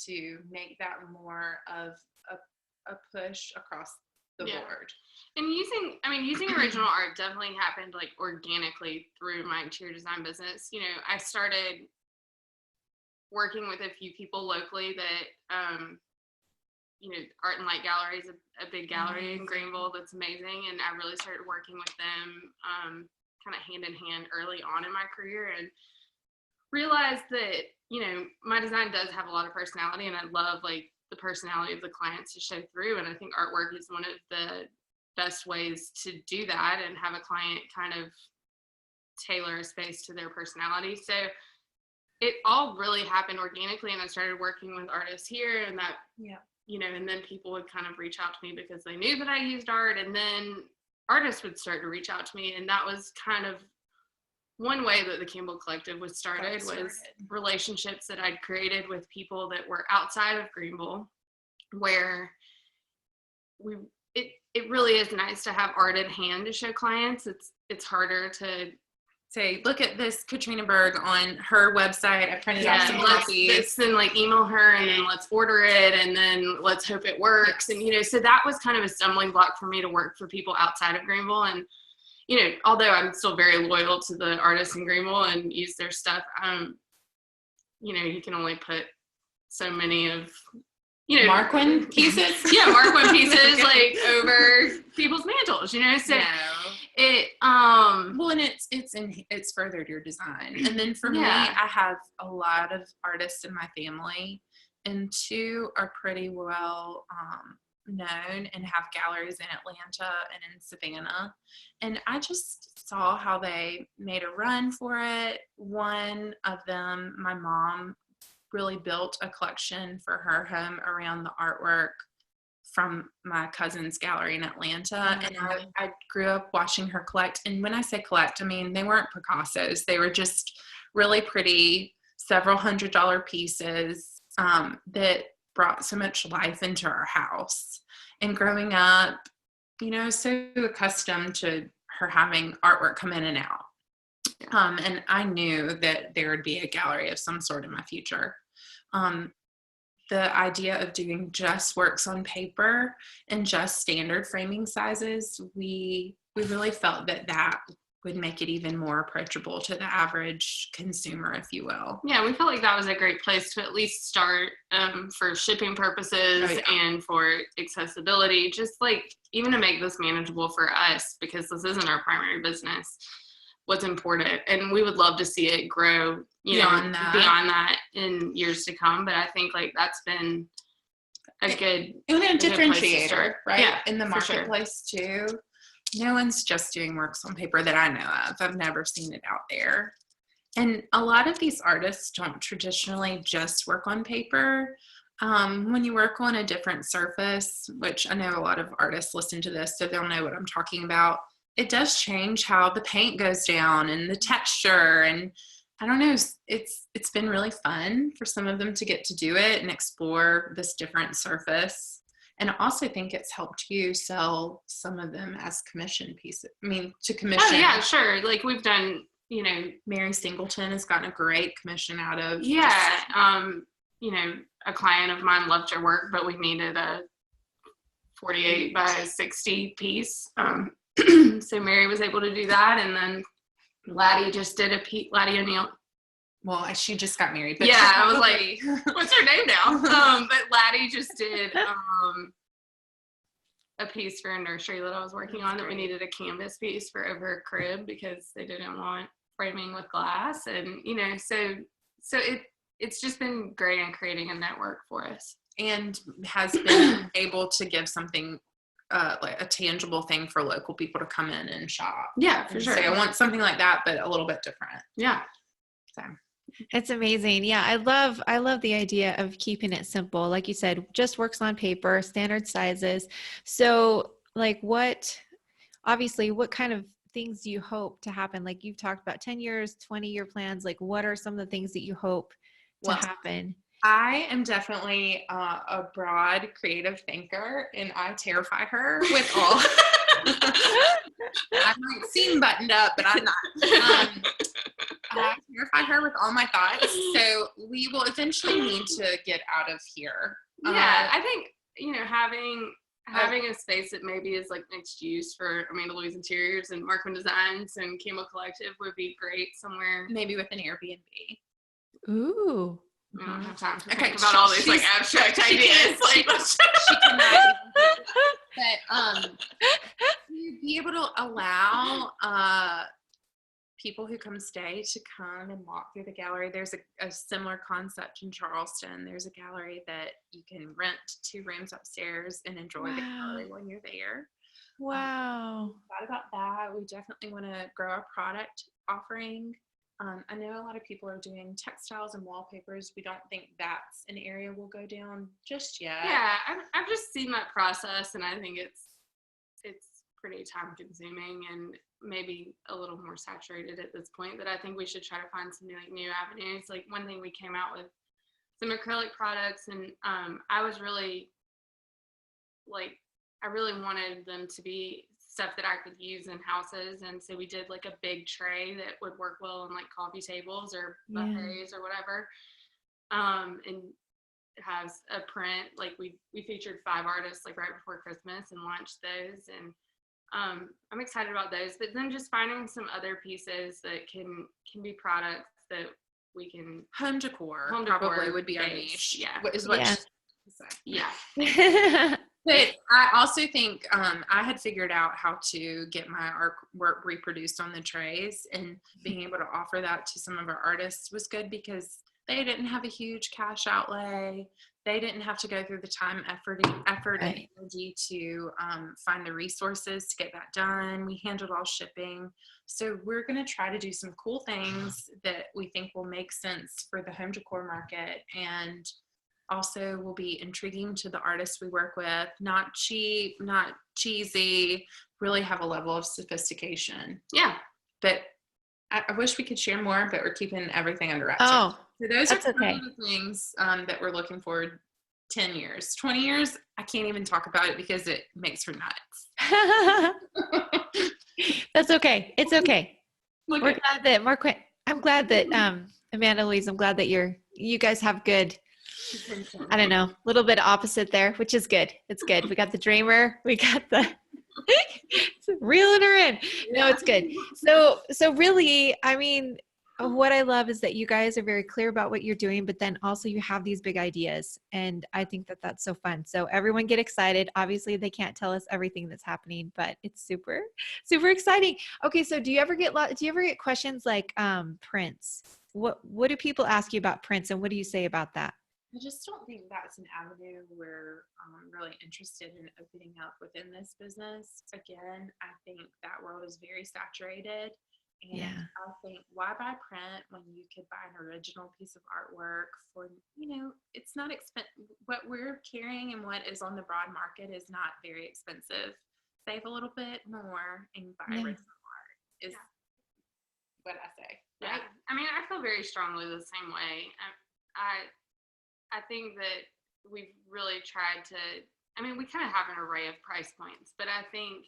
to make that more of a push across the board. And using original art definitely happened like organically through my interior design business. You know, I started working with a few people locally that, you know, Art and Light Gallery is a big gallery in Greenville that's amazing. And I really started working with them kind of hand in hand early on in my career, and realized that, you know, my design does have a lot of personality, and I love like the personality of the clients to show through. And I think artwork is one of the best ways to do that and have a client kind of tailor a space to their personality. So it all really happened organically, and I started working with artists here, and that, you know, and then people would kind of reach out to me because they knew that I used art, and then artists would start to reach out to me. And that was kind of one way that the Campbell Collective was started, was relationships that I'd created with people that were outside of Greenville, where it really is nice to have art in hand to show clients. It's harder to say, look at this Katrina Berg on her website. I printed out some copies. And like email her, and then let's order it, and then let's hope it works. And, you know, so that was kind of a stumbling block for me to work for people outside of Greenville. And, you know, although I'm still very loyal to the artists in Greenville and use their stuff, you know, you can only put so many of, you know, Marquin pieces. Marquin pieces like over people's mantles, you know. So it well, and it's furthered your design. And then for me, I have a lot of artists in my family, and two are pretty well known and have galleries in Atlanta and in Savannah. And I just saw how they made a run for it. One of them, my mom really built a collection for her home around the artwork from my cousin's gallery in Atlanta. And I grew up watching her collect. And when I say collect, I mean, they weren't Picassos. They were just really pretty, several $100 pieces that brought so much life into our house. And growing up, you know, so accustomed to her having artwork come in and out. And I knew that there would be a gallery of some sort in my future. The idea of doing just works on paper and just standard framing sizes, we really felt that would make it even more approachable to the average consumer, if you will. Yeah, we felt like that was a great place to at least start for shipping purposes and for accessibility, just like even to make this manageable for us, because this isn't our primary business. What's important, and we would love to see it grow, beyond that in years to come. But I think like that's been a differentiator, right? Yeah, in the marketplace too. No one's just doing works on paper that I know of. I've never seen it out there. And a lot of these artists don't traditionally just work on paper. When you work on a different surface, which I know a lot of artists listen to this, so they'll know what I'm talking about. It does change how the paint goes down and the texture. And I don't know, it's been really fun for some of them to get to do it and explore this different surface. And I also think it's helped you sell some of them as commission pieces. I mean, to Oh commission. yeah, sure. Like we've done, Mary Singleton has gotten a great commission out of. yeah, a client of mine loved your work, but we needed a 48 by 60 piece. So Mary was able to do that, and then Laddie just did Laddie O'Neill. Well, she just got married. But yeah, I was like, what's her name now? But Laddie just did a piece for a nursery that I was working on that we needed a canvas piece for over a crib because they didn't want framing with glass, and so it's just been great in creating a network for us, and has been able to give something like a tangible thing for local people to come in and shop. Yeah, for sure. Say, I want something like that, but a little bit different. Yeah. So. It's amazing. Yeah, I love the idea of keeping it simple. Like you said, just works on paper, standard sizes. So like what kind of things do you hope to happen? Like you've talked about 10 years, 20-year plans. Like what are some of the things that you hope to happen? I am definitely a broad creative thinker, and I terrify her with all. I might seem buttoned up, but I'm not. I terrify her with all my thoughts. So we will eventually need to get out of here. Yeah, I think having a space that maybe is like mixed use for Amanda Louise Interiors and Marquin Designs and Campbell Collective would be great somewhere. Maybe with an Airbnb. Ooh. I don't have time to think about all these like abstract ideas. Like she cannot but to be able to allow people who come stay to come and walk through the gallery. There's a similar concept in Charleston. There's a gallery that you can rent 2 rooms upstairs and enjoy the gallery when you're there. Wow. We thought about that. We definitely want to grow our product offering. I know a lot of people are doing textiles and wallpapers. We don't think that's an area we'll go down just yet. Yeah, I've just seen that process, and I think it's pretty time consuming and maybe a little more saturated at this point. But I think we should try to find some new avenues. Like one thing we came out with some acrylic products, and I really wanted them to be stuff that I could use in houses, and so we did like a big tray that would work well on like coffee tables or buffets or whatever. And it has a print. Like we featured 5 artists like right before Christmas and launched those, and I'm excited about those. But then just finding some other pieces that can be products that we can home decor probably would be our niche. Yeah, yeah. But I also think I had figured out how to get my artwork reproduced on the trays, and being able to offer that to some of our artists was good because they didn't have a huge cash outlay. They didn't have to go through the time, effort and energy to find the resources to get that done. We handled all shipping. So we're going to try to do some cool things that we think will make sense for the home decor market, and also will be intriguing to the artists we work with. Not cheap, not cheesy, really have a level of sophistication. Yeah. But I wish we could share more, but we're keeping everything under wraps. Oh, so those that's are okay. some of the things that we're looking forward. 10 years, 20 years, I can't even talk about it because it makes her nuts. That's okay. It's okay. I'm glad that Amanda Louise, I'm glad that you guys have good, I don't know, a little bit opposite there, which is good. It's good. We got the dreamer. We got the reeling her in. No, it's good. So really, I mean, what I love is that you guys are very clear about what you're doing, but then also you have these big ideas. And I think that that's so fun. So everyone get excited. Obviously they can't tell us everything that's happening, but it's super, super exciting. Okay. So do you ever get questions like prints? What do people ask you about prints, and what do you say about that? I just don't think that's an avenue we're really interested in opening up within this business. Again, I think that world is very saturated. And I think, why buy print when you could buy an original piece of artwork for, it's not expensive. What we're carrying and what is on the broad market is not very expensive. Save a little bit more and buy original art is what I say. Right? Yeah. I mean, I feel very strongly the same way. I think that we've really tried to I mean, we kind of have an array of price points, but I think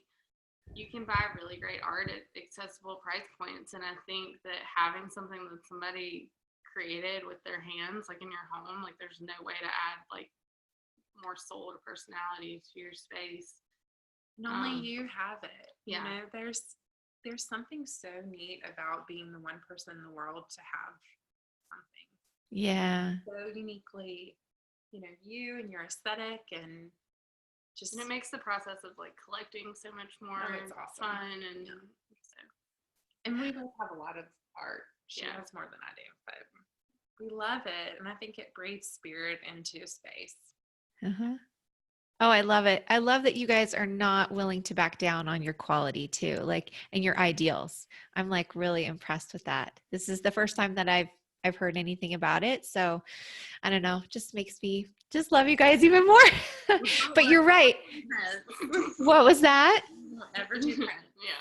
you can buy really great art at accessible price points. And I think that having something that somebody created with their hands, like in your home, like there's no way to add like more soul or personality to your space. And only you have it. Yeah. You know, there's something so neat about being the one person in the world to have something. Yeah. So uniquely, you know, you and your aesthetic and just. And it makes the process of like collecting so much more fun. And so. And we both have a lot of art. She has more than I do, but we love it. And I think it breathes spirit into a space. Uh-huh. Oh, I love it. I love that you guys are not willing to back down on your quality too, like, and your ideals. I'm like really impressed with that. This is the first time that I've heard anything about it. So I don't know, just makes me just love you guys even more. But you're right. What was that? Ever do print.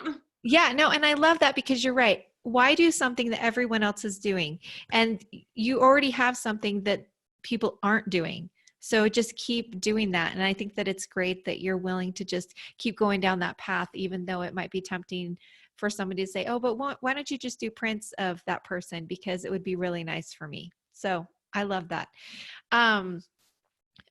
Yeah. Yeah, no, and I love that because you're right. Why do something that everyone else is doing? And you already have something that people aren't doing. So just keep doing that. And I think that it's great that you're willing to just keep going down that path, even though it might be tempting for somebody to say, oh, but why don't you just do prints of that person? Because it would be really nice for me. So I love that.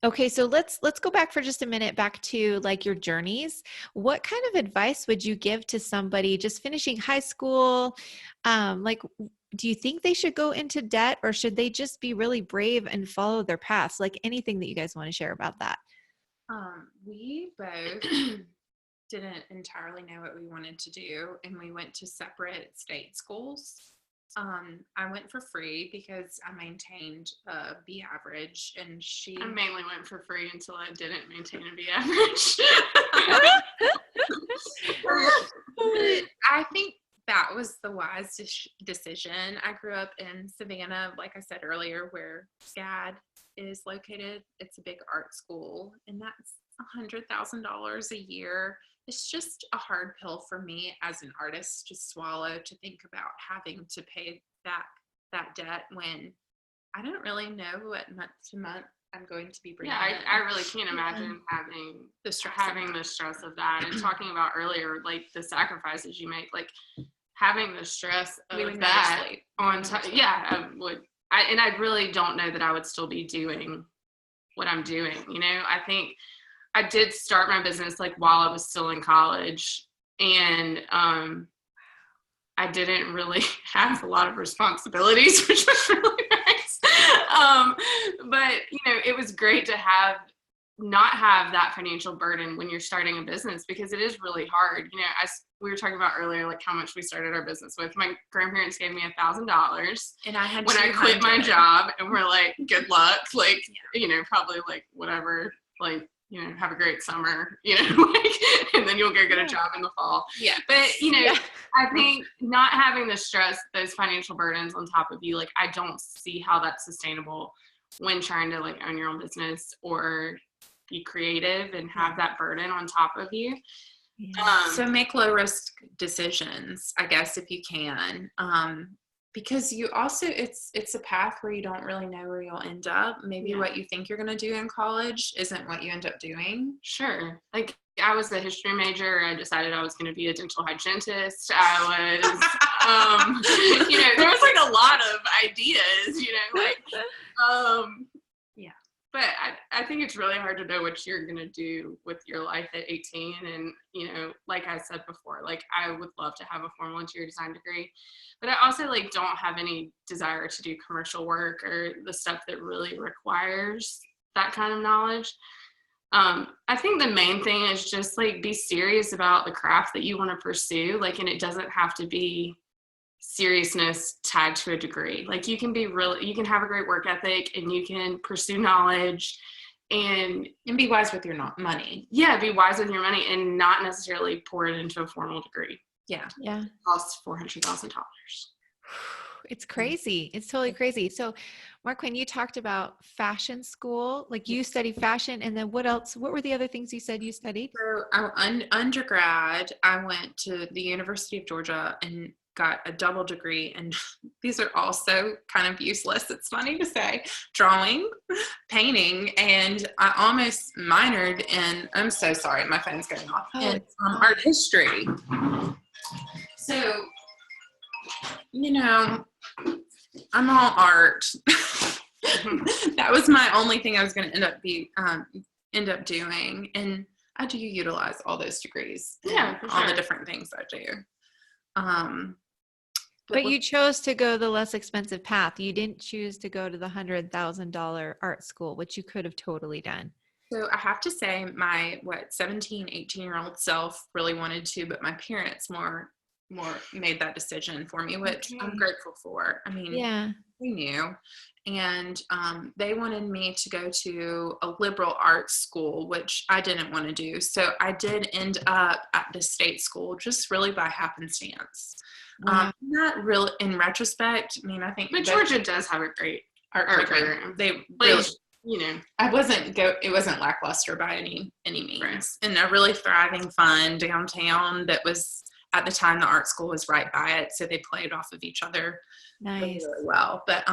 Okay, so let's go back for just a minute, back to like your journeys. What kind of advice would you give to somebody just finishing high school? Like, do you think they should go into debt, or should they just be really brave and follow their paths? Like anything that you guys want to share about that? We both didn't entirely know what we wanted to do, and we went to separate state schools. I went for free because I maintained a B average, and I mainly went for free until I didn't maintain a B average. I think that was the wise decision. I grew up in Savannah, like I said earlier, where SCAD is located. It's a big art school, and that's $100,000 a year. It's just a hard pill for me as an artist to swallow, to think about having to pay back that debt when I don't really know what month to month I'm going to be bringing. Yeah, I really can't imagine having the stress of that. And talking about earlier, like the sacrifices you make, like having the stress of that on top. Yeah, I would. And I really don't know that I would still be doing what I'm doing. You know, I think I did start my business like while I was still in college, and I didn't really have a lot of responsibilities, which was really nice. But you know, it was great to not have that financial burden when you're starting a business, because it is really hard. You know, we were talking about earlier, like how much we started our business with. My grandparents gave me $1,000, and I had when I quit my job, and we're like, good luck, like you know, probably like whatever, like, you know, have a great summer, you know, like, and then you'll go get a job in the fall. Yeah. But, you know, I think not having the stress, those financial burdens on top of you, like, I don't see how that's sustainable when trying to like own your own business or be creative and have that burden on top of you. So make low risk decisions, I guess, if you can. Because you also, it's a path where you don't really know where you'll end up. Maybe what you think you're going to do in college isn't what you end up doing. Sure. Like I was a history major. I decided I was going to be a dental hygienist. I was, you know, there was like a lot of ideas, you know, like, but I think it's really hard to know what you're going to do with your life at 18. And, you know, like I said before, like I would love to have a formal interior design degree, but I also like don't have any desire to do commercial work or the stuff that really requires that kind of knowledge. I think the main thing is just like be serious about the craft that you want to pursue. Like, and it doesn't have to be seriousness tied to a degree. Like you can you can have a great work ethic, and you can pursue knowledge and be wise with your money. Yeah, be wise with your money and not necessarily pour it into a formal degree. Yeah. It costs $400,000. It's crazy. It's totally crazy. So Marquin, you talked about fashion school, like you studied fashion, and then what else? What were the other things you said you studied? So undergrad, I went to the University of Georgia, and got a double degree, and these are also kind of useless. It's funny to say, drawing, painting, and I almost minored in, I'm so sorry, my phone's going off, in art history. So, you know, I'm all art. That was my only thing I was going to end up doing, and I do utilize all those degrees. Yeah, for sure. All the different things I do. But you chose to go the less expensive path. You didn't choose to go to the $100,000 art school, which you could have totally done. So I have to say my 17, 18-year-old self really wanted to, but my parents more made that decision for me, which I'm grateful for. I mean, they knew. And they wanted me to go to a liberal arts school, which I didn't want to do. So I did end up at the state school just really by happenstance. Not really, in retrospect, I mean, I think. But Georgia does have a great art program. They really, you know, it wasn't lackluster by any means. Right. And a really thriving, fun downtown that was, at the time, the art school was right by it. So they played off of each other really, really well. But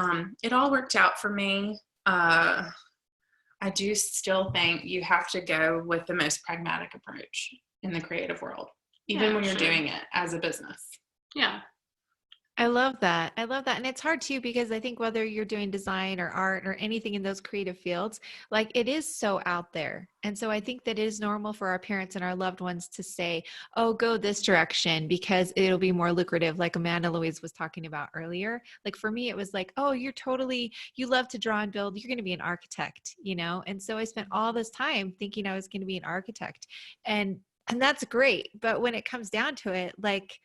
it all worked out for me. I do still think you have to go with the most pragmatic approach in the creative world, even when you're doing it as a business. Yeah. I love that. And it's hard too, because I think whether you're doing design or art or anything in those creative fields, like it is so out there. And so I think that it is normal for our parents and our loved ones to say, oh, go this direction because it'll be more lucrative. Like Louise was talking about earlier. Like for me, it was like, oh, you love to draw and build. You're going to be an architect, you know? And so I spent all this time thinking I was going to be an architect, and that's great. But when it comes down to it, like,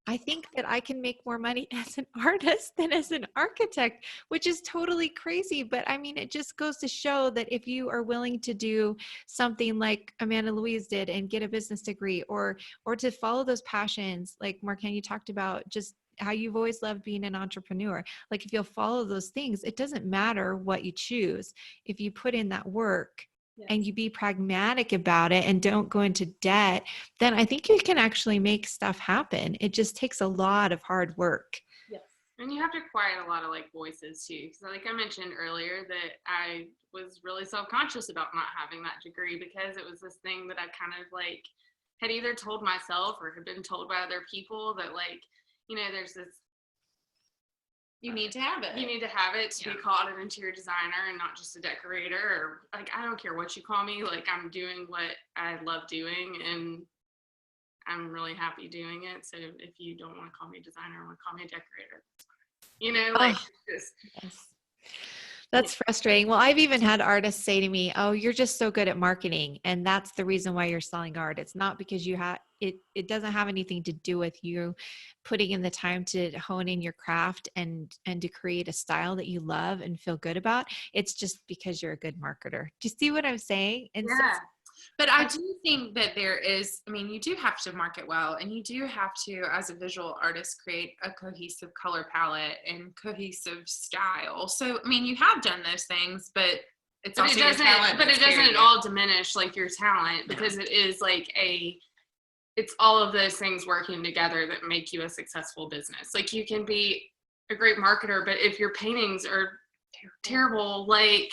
I think that I can make more money as an artist than as an architect, which is totally crazy. But I mean, it just goes to show that if you are willing to do something like Louise did and get a business degree, or to follow those passions, like Marquin, you talked about just how you've always loved being an entrepreneur. Like if you'll follow those things, it doesn't matter what you choose. If you put in that work, and you be pragmatic about it and don't go into debt, then I think you can actually make stuff happen. It just takes a lot of hard work. Yes. And you have to quiet a lot of like voices too. So like I mentioned earlier that I was really self-conscious about not having that degree, because it was this thing that I kind of like had either told myself or had been told by other people that like, you know, there's this, you need to have it. You need to have it to be called an interior designer and not just a decorator, or like, I don't care what you call me. Like I'm doing what I love doing and I'm really happy doing it. So if you don't want to call me a designer, want to call me a decorator, you know, like just. Yes. That's frustrating. Well, I've even had artists say to me, oh, you're just so good at marketing. And that's the reason why you're selling art. It's not because you have it. It doesn't have anything to do with you putting in the time to hone in your craft and to create a style that you love and feel good about. It's just because you're a good marketer. Do you see what I'm saying? And yeah. But I do think that there is, I mean, you do have to market well, and you do have to, as a visual artist, create a cohesive color palette and cohesive style. So, I mean, you have done those things, but it's also your talent. But it doesn't at all diminish like your talent, because it is like it's all of those things working together that make you a successful business. Like you can be a great marketer, but if your paintings are terrible, like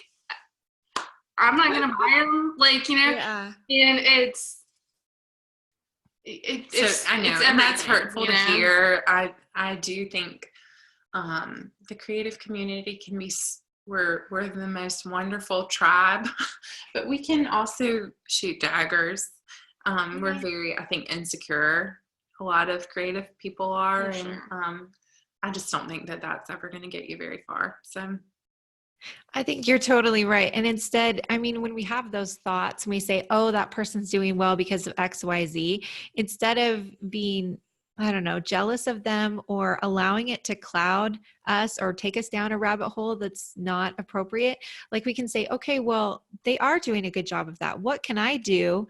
I'm not going to buy them, like, you know, and it's I know, and that's hurtful to hear. I do think the creative community can be, we're the most wonderful tribe, but we can also shoot daggers. We're very, I think, insecure. A lot of creative people are, and I just don't think that that's ever going to get you very far. So I think you're totally right. And instead, I mean, when we have those thoughts and we say, oh, that person's doing well because of X, Y, Z, instead of being, I don't know, jealous of them or allowing it to cloud us or take us down a rabbit hole that's not appropriate, like we can say, okay, well, they are doing a good job of that. What can I do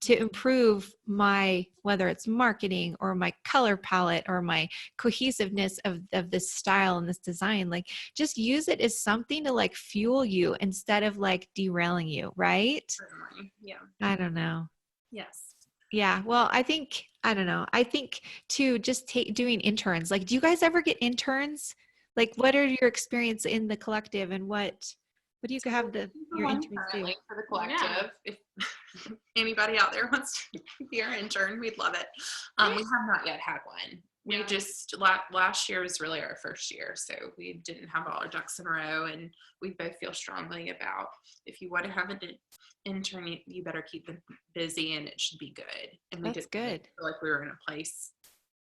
to improve my, whether it's marketing or my color palette or my cohesiveness of this style and this design? Like just use it as something to like fuel you instead of like derailing you, right? Yeah. I don't know. Yes. Yeah. Well, I think I don't know. I think too, just doing interns. Like, do you guys ever get interns? Like, what are your experience in the collective, and what do you have your One interns do? currently for the Yeah. collective. If anybody out there wants to be our intern, we'd love it. We have not yet had one. We Yeah. just last year was really our first year, so we didn't have all our ducks in a row, and we both feel strongly about if you want to have an intern, you better keep them busy, and it should be good. And we That's didn't good. feel like we were in a place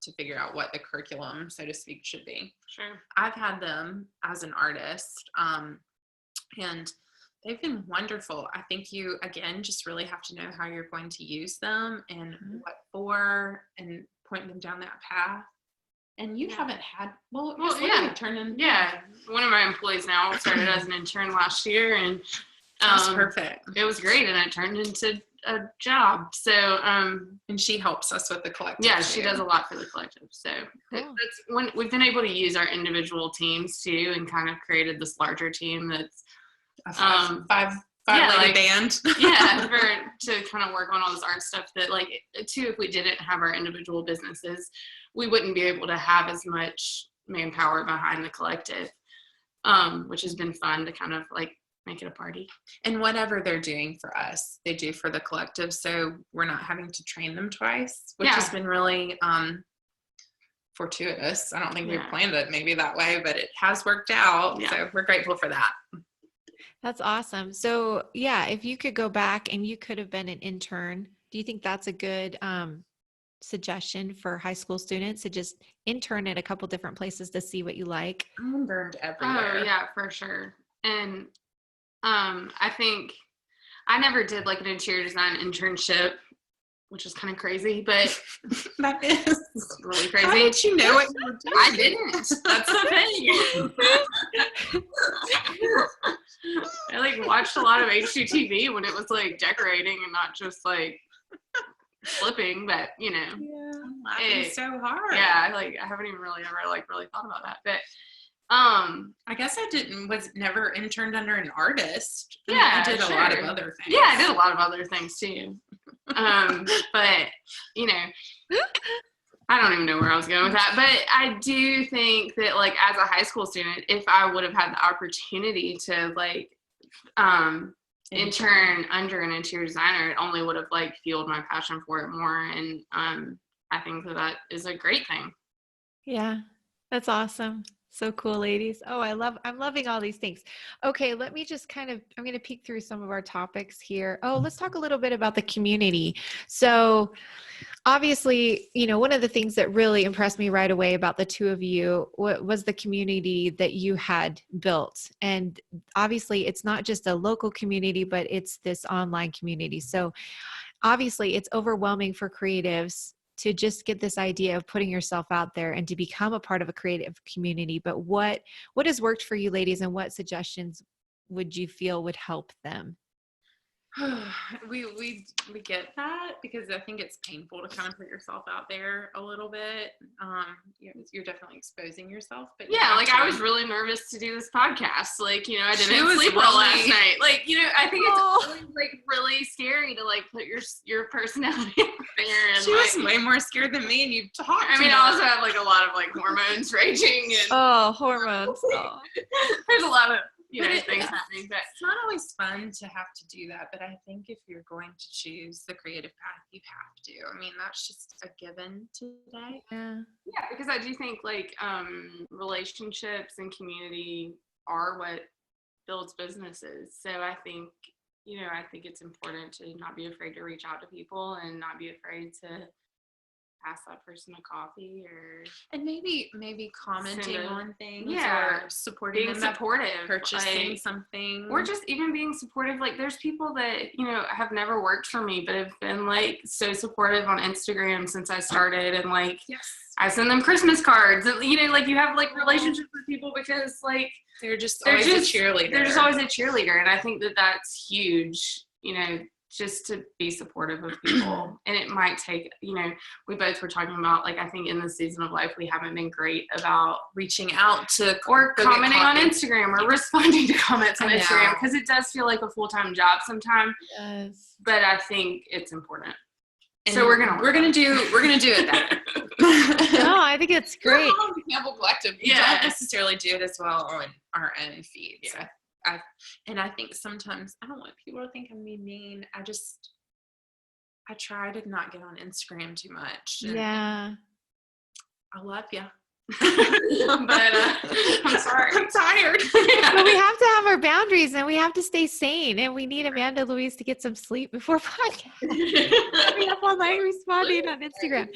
to figure out what the curriculum, so to speak, should be. Sure. I've had them as an artist, and they've been wonderful. I think you, again, just really have to know how you're going to use them and what for, and point them down that path. And you haven't had, well yeah. turned in. Yeah. One of my employees now started as an intern last year, and That's perfect. it was great, and it turned into a job. So, and she helps us with the collective. Yeah, she does a lot for the collective. So Cool. that's when we've been able to use our individual teams too, and kind of created this larger team that's a five lady band. Yeah, to kind of work on all this art stuff that, like, too, if we didn't have our individual businesses, we wouldn't be able to have as much manpower behind the collective, which has been fun to kind of like make it a party. And whatever they're doing for us, they do for the collective, so we're not having to train them twice, which has been really fortuitous. I don't think we planned it maybe that way, but it has worked out. So we're grateful for that. That's awesome. So yeah, if you could go back and you could have been an intern, do you think that's a good suggestion for high school students to just intern at a couple different places to see what you like? I'm burned everywhere. Oh yeah, for sure. And I think I never did like an interior design internship, which is kind of crazy, but that is really crazy. How did you know what you were doing? I didn't. That's the thing. I like watched a lot of HGTV when it was like decorating and not just like flipping, but you know. Yeah, I'm laughing so hard. Yeah, I haven't even really ever really thought about that, but I guess I was never interned under an artist. Yeah, I did a lot of other things. Yeah, I did a lot of other things too. But you know, I don't even know where I was going with that. But I do think that, like, as a high school student, if I would have had the opportunity to like intern under an interior designer, it only would have like fueled my passion for it more. And I think that is a great thing. Yeah, that's awesome. So cool, ladies. Oh, I'm loving all these things. Okay, let me just I'm going to peek through some of our topics here. Oh, let's talk a little bit about the community. So obviously, you know, one of the things that really impressed me right away about the two of you was the community that you had built. And obviously it's not just a local community, but it's this online community. So obviously it's overwhelming for creatives to just get this idea of putting yourself out there and to become a part of a creative community. But what has worked for you ladies, and what suggestions would you feel would help them? We get that, because I think it's painful to kind of put yourself out there a little bit. You're definitely exposing yourself, but yeah, like I was really nervous to do this podcast. Like, you know, I didn't sleep well last night. Like, you know, I think it's always like really scary to like put your personality out there. And she was way more scared than me, and you talked. I mean, I also have like a lot of like hormones raging, and hormones. There's a lot of things happening, but it's not always fun to have to do that. But I think if you're going to choose the creative path, you have to. I mean, that's just a given today. Yeah, because I do think like relationships and community are what builds businesses. So I think it's important to not be afraid to reach out to people and not be afraid to ask that person a coffee, and maybe commenting on things, or supporting being them, supportive, purchasing something, or just even being supportive. Like there's people that have never worked for me but have been like so supportive on Instagram since I started, and like I send them Christmas cards, and like you have like relationships with people because like they're just always a cheerleader. They're just always a cheerleader, and I think that that's huge. Just to be supportive of people. And it might take, we both were talking about, like, I think in this season of life, we haven't been great about reaching out to or commenting on Instagram or responding to comments on Instagram, because it does feel like a full-time job sometimes. Yes. But I think it's important. And So we're gonna do it better. No, I think it's great. We're on the Campbell Collective. We don't necessarily do it as well on our own feeds. Yeah. I think sometimes I don't want people to think I'm mean. I try to not get on Instagram too much. Yeah. I love you. But I'm sorry. I'm tired. But we have to have our boundaries and we have to stay sane, and we need Amanda Louise to get some sleep before podcast. We up all night responding on Instagram.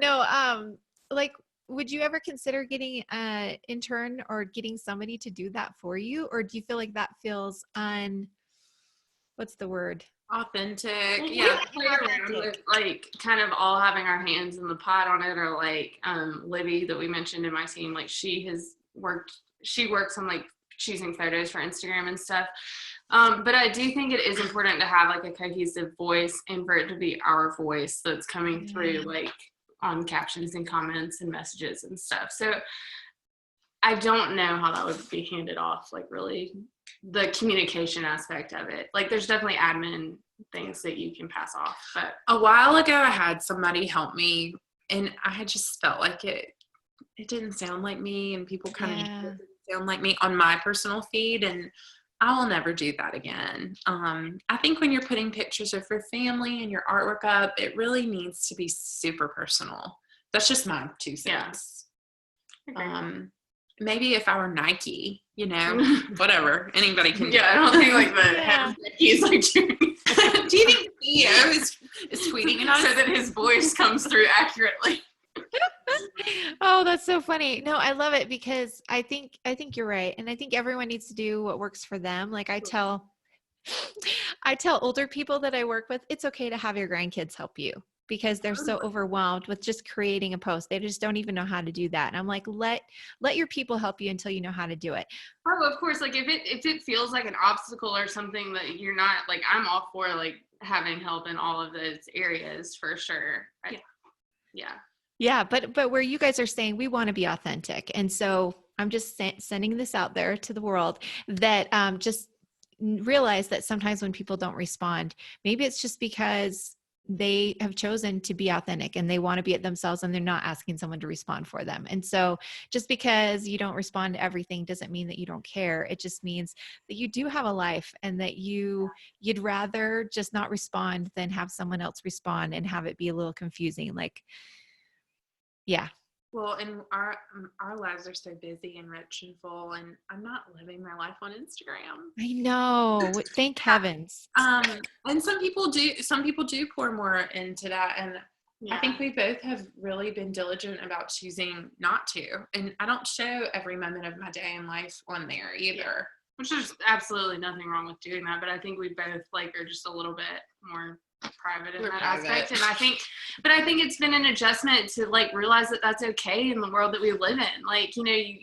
No, like, would you ever consider getting an intern or getting somebody to do that for you? Or do you feel like that feels what's the word? Authentic. Well, Yeah. we play around with like kind of all having our hands in the pot on it, or like Libby that we mentioned in my team, like she works on like choosing photos for Instagram and stuff. But I do think it is important to have like a cohesive voice and for it to be our voice that's coming through like on captions and comments and messages and stuff. So I don't know how that would be handed off, like really the communication aspect of it. Like there's definitely admin things that you can pass off. But a while ago I had somebody help me and I had just felt like it didn't sound like me, and people kind of didn't sound like me on my personal feed, and I will never do that again. I think when you're putting pictures of your family and your artwork up, it really needs to be super personal. That's just my 2 cents. Maybe if I were Nike, whatever, anybody can do. Yeah, I don't think like the head of Nike is like doing. Do you think the CEO is tweeting it so that his voice comes through accurately? Oh, that's so funny. No, I love it because I think you're right. And I think everyone needs to do what works for them. Like I tell older people that I work with, it's okay to have your grandkids help you because they're so overwhelmed with just creating a post. They just don't even know how to do that. And I'm like, let your people help you until you know how to do it. Oh, of course. Like if it feels like an obstacle or something that you're not, like, I'm all for like having help in all of those areas for sure. Yeah, but where you guys are saying we want to be authentic. And so I'm just sending this out there to the world that just realize that sometimes when people don't respond, maybe it's just because they have chosen to be authentic and they want to be it themselves and they're not asking someone to respond for them. And so just because you don't respond to everything doesn't mean that you don't care. It just means that you do have a life and that you'd rather just not respond than have someone else respond and have it be a little confusing. Like, yeah. Well, and our lives are so busy and rich and full, and I'm not living my life on Instagram. I know. Thank heavens. And some people do pour more into that, and I think we both have really been diligent about choosing not to. And I don't show every moment of my day and life on there either. Yeah. Which there's absolutely nothing wrong with doing that, but I think we both are just a little bit more private in that aspect. And I think it's been an adjustment to realize that that's okay in the world that we live in.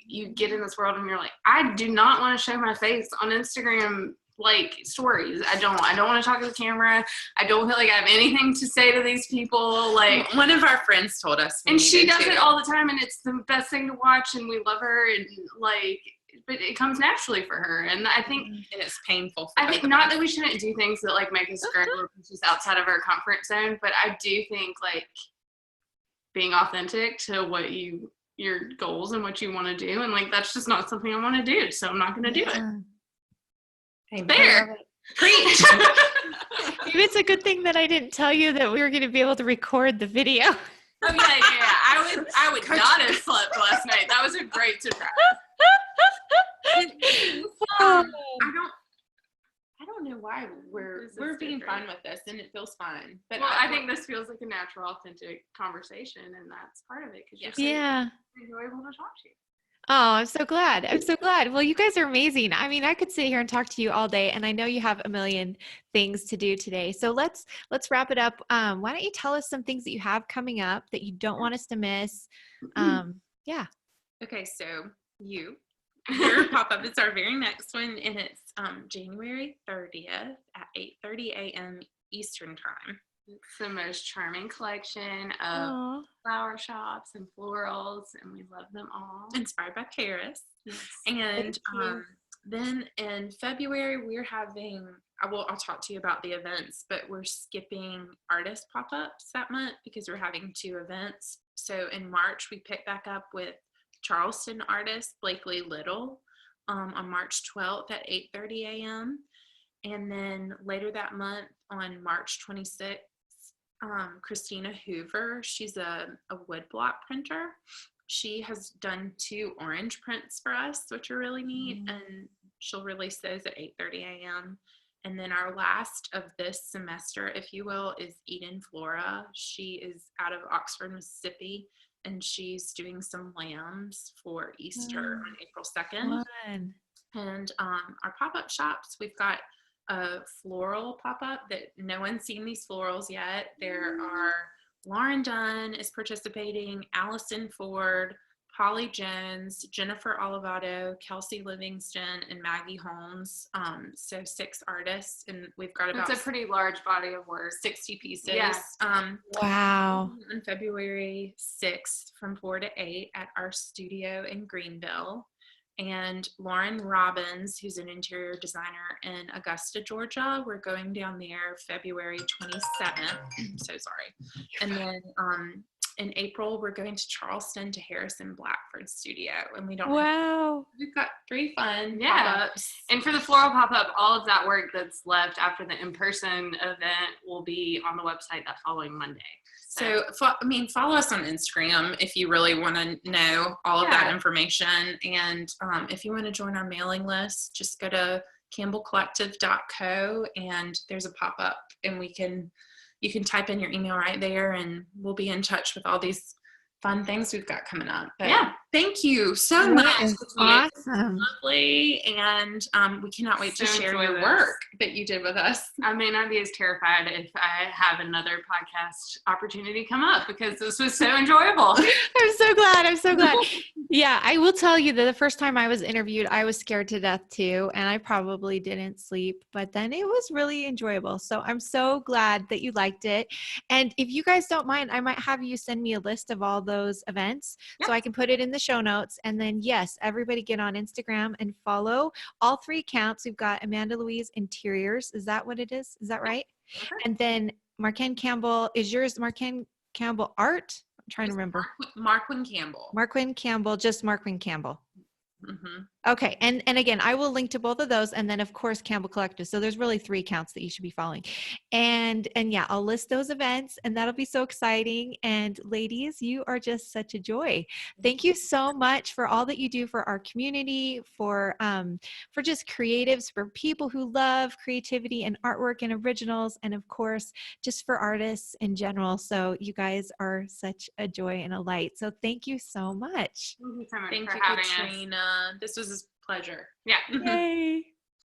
You get in this world and you're like, I do not want to show my face on Instagram stories. I don't want to talk to the camera. I don't feel like I have anything to say to these people. One of our friends told us, and she does it all the time, and it's the best thing to watch, and we love her, and but it comes naturally for her. And I think it's painful. I think not that we shouldn't do things that make us grow just outside of our comfort zone, but I do think being authentic to what your goals and what you want to do, and that's just not something I want to do, so I'm not going to do it. There. Preach. Maybe it's a good thing that I didn't tell you that we were going to be able to record the video. Oh yeah. I would not have slept last night. That was a great surprise. I don't know why we're being fun with this, and it feels fun. But I think this feels like a natural, authentic conversation, and that's part of it because you're enjoyable to talk to. Oh, I'm so glad. Well, you guys are amazing. I mean, I could sit here and talk to you all day, and I know you have a million things to do today. So let's wrap it up. Why don't you tell us some things that you have coming up that you don't want us to miss? Yeah. Okay, so your pop-up is our very next one, and it's January 30th at 8:30 a.m. Eastern time. It's the most charming collection of flower shops and florals, and we love them all. Inspired by Paris. Yes. And Then in February, we're having, I'll talk to you about the events, but we're skipping artist pop-ups that month because we're having 2 events. So in March, we pick back up with Charleston artist Blakely Little on March 12th at 8:30 a.m. And then later that month on March 26th, Christina Hoover, she's a woodblock printer. She has done 2 orange prints for us, which are really neat, and she'll release those at 8:30 a.m. And then our last of this semester, if you will, is Eden Flora. She is out of Oxford, Mississippi, and she's doing some lambs for Easter on April 2nd. Fun. And our pop-up shops, we've got a floral pop-up that no one's seen these florals yet. There are Lauren Dunn is participating, Allison Ford, Polly Jones, Jennifer Olivato, Kelsey Livingston, and Maggie Holmes. So 6 artists, and we've got about It's a pretty large body of work. 60 pieces. Yeah. Wow. On February 6th from 4 to 8 at our studio in Greenville. And Lauren Robbins, who's an interior designer in Augusta, Georgia. We're going down there February 27th. So sorry. And then in April, we're going to Charleston to Harrison Blackford's studio. And we don't we've got 3 fun pop-ups. And for the floral pop-up, all of that work that's left after the in-person event will be on the website that following Monday. So, follow us on Instagram if you really want to know all of that information. And if you want to join our mailing list, just go to campbellcollective.co and there's a pop-up, and you can type in your email right there, and we'll be in touch with all these fun things we've got coming up. But thank you so much. Awesome. Lovely. And we cannot wait to share your work that you did with us. I may not be as terrified if I have another podcast opportunity come up because this was so enjoyable. I'm so glad. I'm so glad. Yeah, I will tell you that the first time I was interviewed, I was scared to death too, and I probably didn't sleep, but then it was really enjoyable. So I'm so glad that you liked it. And if you guys don't mind, I might have you send me a list of all those events so I can put it in the show notes. And then, yes, everybody get on Instagram and follow all 3 accounts. We've got Amanda Louise Interiors. Is that what it is? Is that right? Okay. And then Marquin Campbell, is yours Marquin Campbell Art? I'm trying to remember. Marquin Campbell. Marquin Campbell, just Marquin Campbell. Mm-hmm. Okay. And again, I will link to both of those. And then of course, Campbell Collective. So there's really 3 accounts that you should be following. And yeah, I'll list those events, and that'll be so exciting. And ladies, you are just such a joy. Thank you so much for all that you do for our community, for just creatives, for people who love creativity and artwork and originals. And of course, just for artists in general. So you guys are such a joy and a light. So thank you so much. Thank you so much Thank for you, having Katrina. us. This was a pleasure. Yeah. Yay.